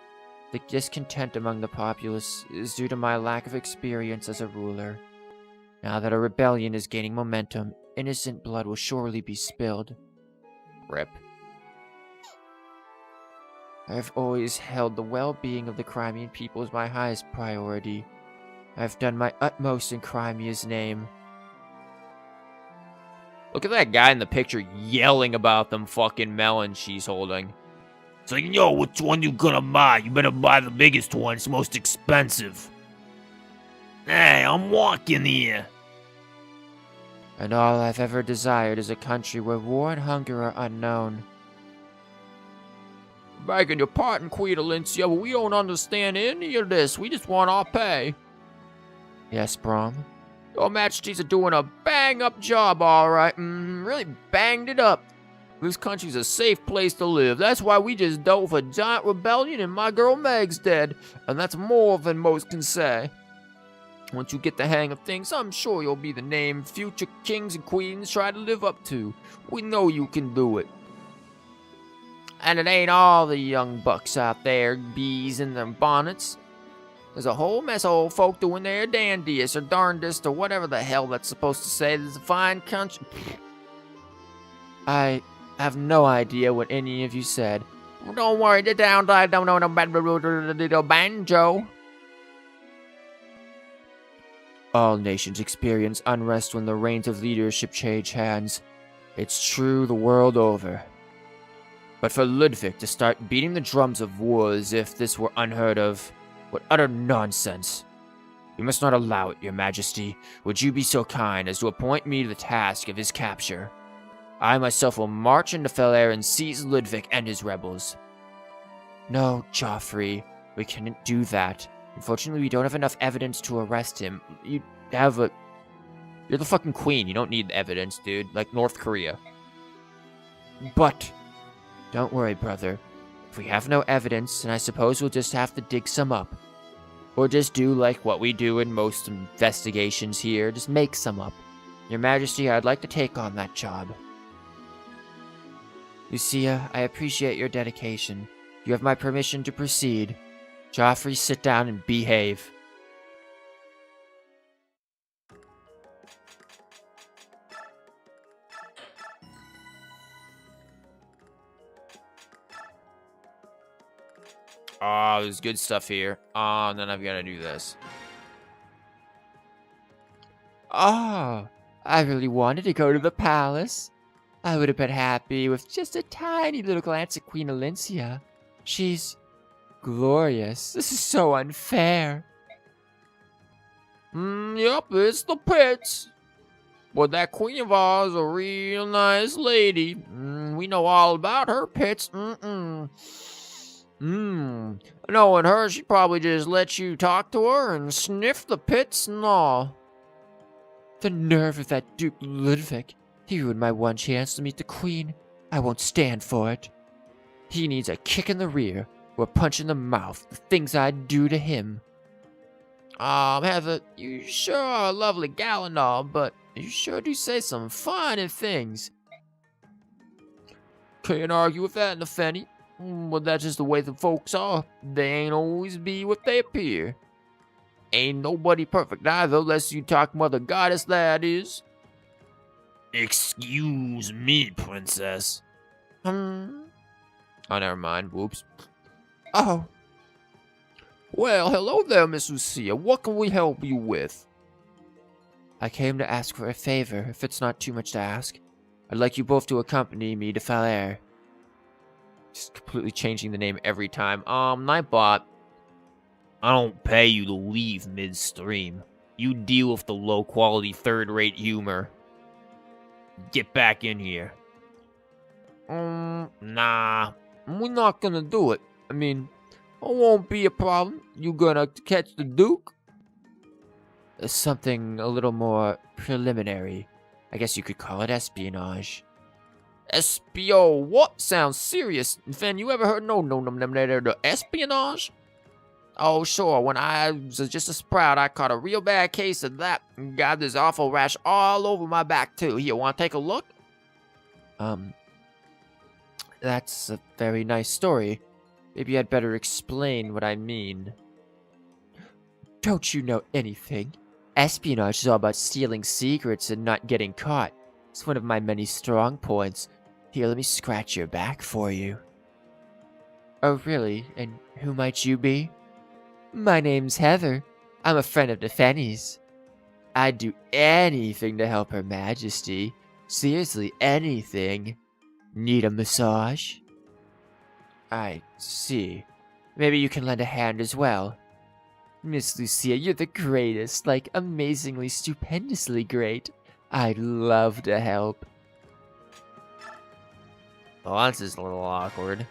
The discontent among the populace is due to my lack of experience as a ruler. Now that a rebellion is gaining momentum, innocent blood will surely be spilled. Rip. I have always held the well-being of the Crimean people as my highest priority. I have done my utmost in Crimea's name. Look at that guy in the picture yelling about them fucking melons she's holding. It's like, yo, which one you gonna buy? You better buy the biggest one, it's most expensive. Hey, I'm walking here. And all I've ever desired is a country where war and hunger are unknown. Begging your pardon, Queen Alicia, but we don't understand any of this. We just want our pay. Yes, Brom? Your Majesties are doing a bang-up job, alright. Really banged it up. This country's a safe place to live. That's why we just dealt with a giant rebellion and my girl Meg's dead. And that's more than most can say. Once you get the hang of things, I'm sure you'll be the name future kings and queens try to live up to. We know you can do it. And it ain't all the young bucks out there, bees in their bonnets. There's a whole mess of old folk doing their dandiest or darndest or whatever the hell that's supposed to say. There's a fine country. I have no idea what any of you said. Don't worry, the down, I don't know no banjo. All nations experience unrest when the reins of leadership change hands. It's true the world over. But for Ludwig to start beating the drums of war as if this were unheard of, what utter nonsense. You must not allow it, your majesty. Would you be so kind as to appoint me to the task of his capture? I myself will march into Falair and seize Ludwig and his rebels. No, Joffrey, we can't do that. Unfortunately, we don't have enough evidence to arrest him. You're the fucking queen. You don't need evidence, dude. Like North Korea. But, don't worry, brother. If we have no evidence, then I suppose we'll just have to dig some up. Or just do like what we do in most investigations here. Just make some up. Your Majesty, I'd like to take on that job. Lucia, I appreciate your dedication. You have my permission to proceed. Joffrey, sit down and behave. Oh, there's good stuff here. Oh, and then I've got to do this. Oh, I really wanted to go to the palace. I would have been happy with just a tiny little glance at Queen Alencia. She's glorious. This is so unfair. Yep, it's the pits. But that queen of ours is a real nice lady. We know all about her pits. Knowing her, she probably just let you talk to her and sniff the pits and all. The nerve of that Duke Ludwig. He ruined my one chance to meet the queen. I won't stand for it. He needs a kick in the rear or a punch in the mouth. The things I'd do to him. Heather, you sure are a lovely gal and all, but you sure do say some fine things. Can't argue with that, Nafeni. But that's just the way the folks are. They ain't always be what they appear. Ain't nobody perfect either, unless you talk Mother Goddess, that is. Excuse me, princess. Oh, never mind. Whoops. Oh. Well, hello there, Miss Lucia. What can we help you with? I came to ask for a favor, if it's not too much to ask. I'd like you both to accompany me to Falair. Just completely changing the name every time. Nightbot. I don't pay you to leave midstream. You deal with the low-quality, third-rate humor. Get back in here. Nah. We're not gonna do it. I mean, it won't be a problem. You gonna catch the Duke? Something a little more preliminary. I guess you could call it espionage. Espio, what? Sounds serious. Fan, you ever heard no espionage? Oh, sure. When I was just a sprout, I caught a real bad case of that. And got this awful rash all over my back, too. Here, want to take a look? That's a very nice story. Maybe I'd better explain what I mean. Don't you know anything? Espionage is all about stealing secrets and not getting caught. It's one of my many strong points. Here, let me scratch your back for you. Oh, really? And who might you be? My name's Heather. I'm a friend of Nefeni's. I'd do anything to help Her Majesty. Seriously, anything. Need a massage? I see. Maybe you can lend a hand as well. Miss Lucia, you're the greatest, like amazingly, stupendously great. I'd love to help. Well, this is a little awkward.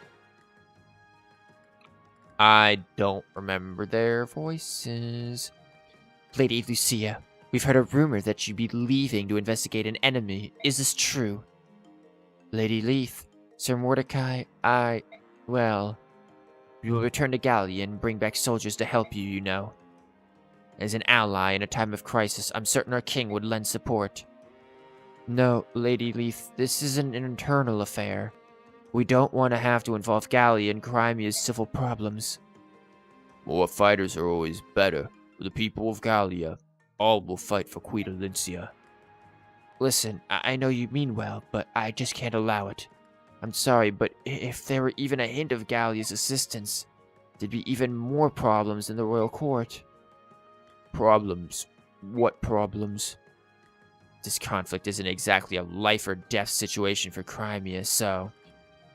I don't remember their voices. Lady Lucia, we've heard a rumor that you'd be leaving to investigate an enemy. Is this true? Lady Leith, Sir Mordecai, well, we will return to Gallia and bring back soldiers to help you, you know. As an ally in a time of crisis, I'm certain our king would lend support. No, Lady Leith, this isn't an internal affair. We don't want to have to involve Gallia in Crimea's civil problems. More fighters are always better. For the people of Gallia, all will fight for Queen Alincia. Listen, I know you mean well, but I just can't allow it. I'm sorry, but if there were even a hint of Gallia's assistance, there'd be even more problems in the royal court. Problems? What problems? This conflict isn't exactly a life or death situation for Crimea, so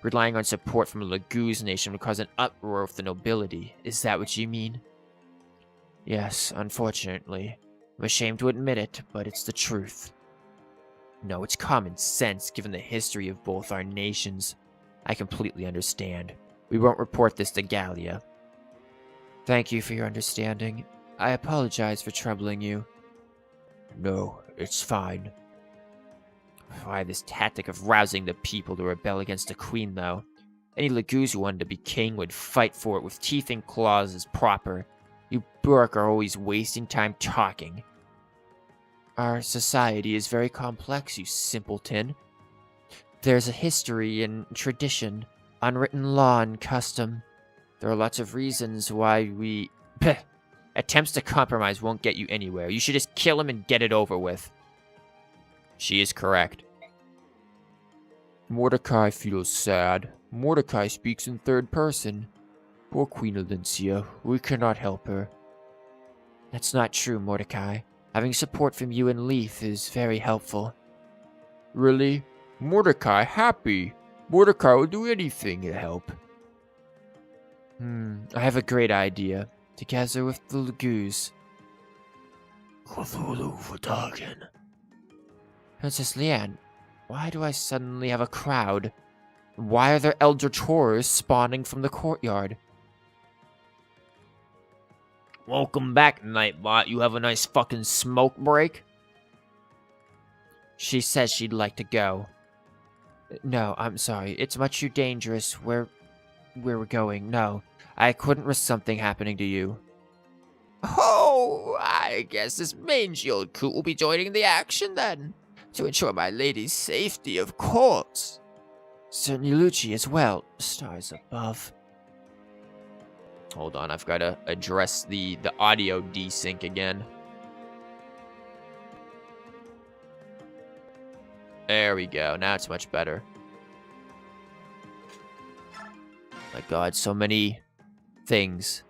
relying on support from a Laguz nation would cause an uproar with the nobility. Is that what you mean? Yes, unfortunately. I'm ashamed to admit it, but it's the truth. No, it's common sense given the history of both our nations. I completely understand. We won't report this to Gallia. Thank you for your understanding. I apologize for troubling you. No, it's fine. Why this tactic of rousing the people to rebel against the queen, though? Any Laguz who wanted to be king would fight for it with teeth and claws as proper. You Burke are always wasting time talking. Our society is very complex, you simpleton. There's a history and tradition, unwritten law and custom. There are lots of reasons why we... Attempts to compromise won't get you anywhere. You should just kill him and get it over with. She is correct. Mordecai feels sad. Mordecai speaks in third person. Poor Queen Alincia, we cannot help her. That's not true, Mordecai. Having support from you and Leaf is very helpful. Really? Mordecai happy. Mordecai will do anything to help. I have a great idea. Together with the Laguz. Cthulhu Vadagan. Princess Leanne, why do I suddenly have a crowd? Why are there Eldritch Horrors spawning from the courtyard? Welcome back, Nightbot. You have a nice fucking smoke break? She says she'd like to go. No, I'm sorry. It's much too dangerous where we're going. No, I couldn't risk something happening to you. Oh, I guess this mangy old coot will be joining the action then. To ensure my lady's safety, of course. Certainly Lucci as well. Stars above. Hold on, I've got to address the audio desync again. There we go. Now it's much better. My god, so many things.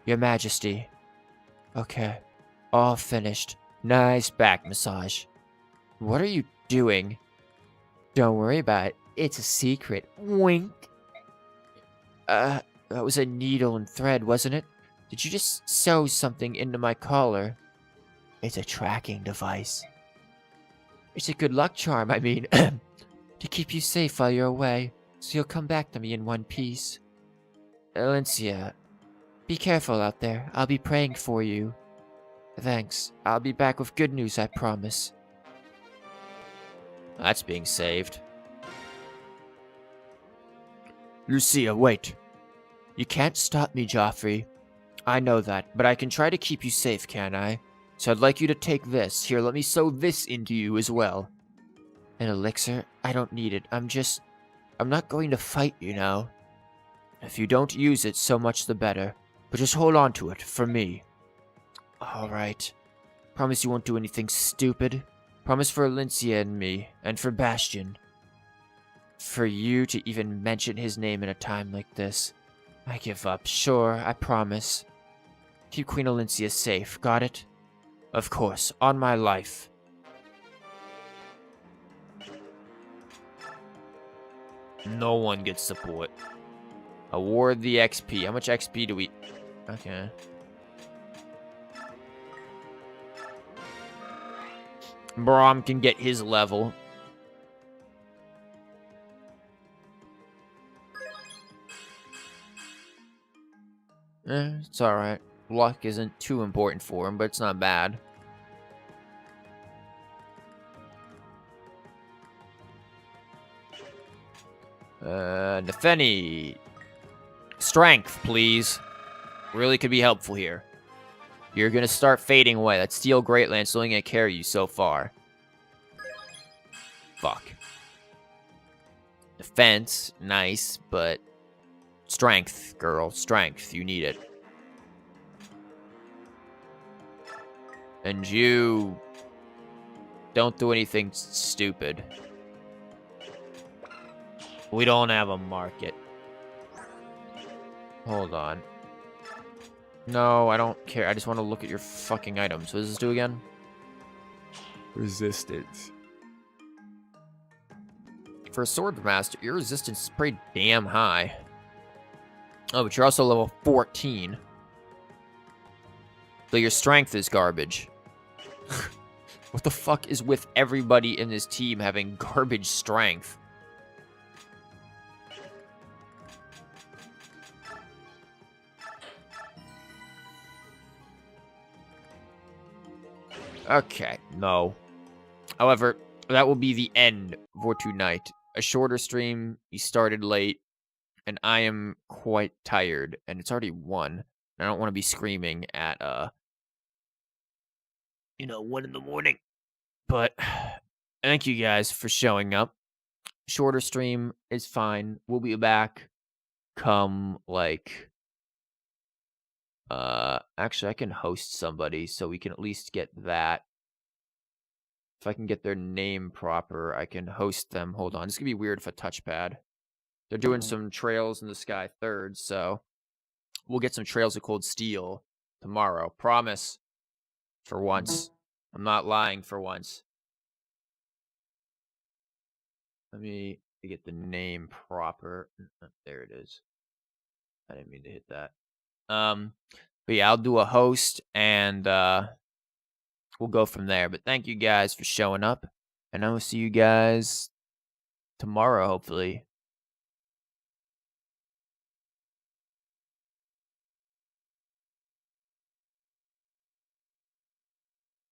Your Majesty. Okay. All finished. Nice back massage. What are you doing? Don't worry about it. It's a secret. Wink. That was a needle and thread, wasn't it? Did you just sew something into my collar? It's a tracking device. It's a good luck charm, I mean, to keep you safe while you're away, so you'll come back to me in one piece. Alincia, be careful out there. I'll be praying for you. Thanks. I'll be back with good news, I promise. That's being saved. Lucia, wait. You can't stop me, Joffrey. I know that, but I can try to keep you safe, can't I? So I'd like you to take this. Here, let me sew this into you as well. An elixir? I don't need it. I'm not going to fight, you know. If you don't use it, so much the better. But just hold on to it, for me. Alright. Promise you won't do anything stupid. Promise for Alincia and me, and for Bastion. For you to even mention his name in a time like this. I give up. Sure, I promise. Keep Queen Alincia safe, got it? Of course, on my life. No one gets support. Award the XP. How much XP do we... Okay. Braum can get his level. It's alright. Luck isn't too important for him, but it's not bad. Nefeni. Strength, please. Really could be helpful here. You're gonna start fading away. That Steel Greatlance only gonna carry you so far. Fuck. Defense, nice, but... Strength, girl. Strength. You need it. And you don't do anything stupid. We don't have a market. Hold on. No, I don't care. I just want to look at your fucking items. What does this do again? Resistance. For a sword master, your resistance is pretty damn high. Oh, but you're also level 14. So your strength is garbage. What the fuck is with everybody in this team having garbage strength? Okay, no. However, that will be the end for tonight. A shorter stream, you started late, and I am quite tired, and it's already 1. I don't want to be screaming at, 1 in the morning. But, thank you guys for showing up. Shorter stream is fine. We'll be back come, like... actually, I can host somebody, so we can at least get that. If I can get their name proper, I can host them. Hold on. It's going to be weird if a touchpad. They're doing some Trails in the Sky 3rd, so we'll get some Trails of Cold Steel tomorrow. Promise. For once. I'm not lying for once. Let me get the name proper. There it is. I didn't mean to hit that. But yeah, I'll do a host, and we'll go from there. But thank you guys for showing up, and I will see you guys tomorrow, hopefully.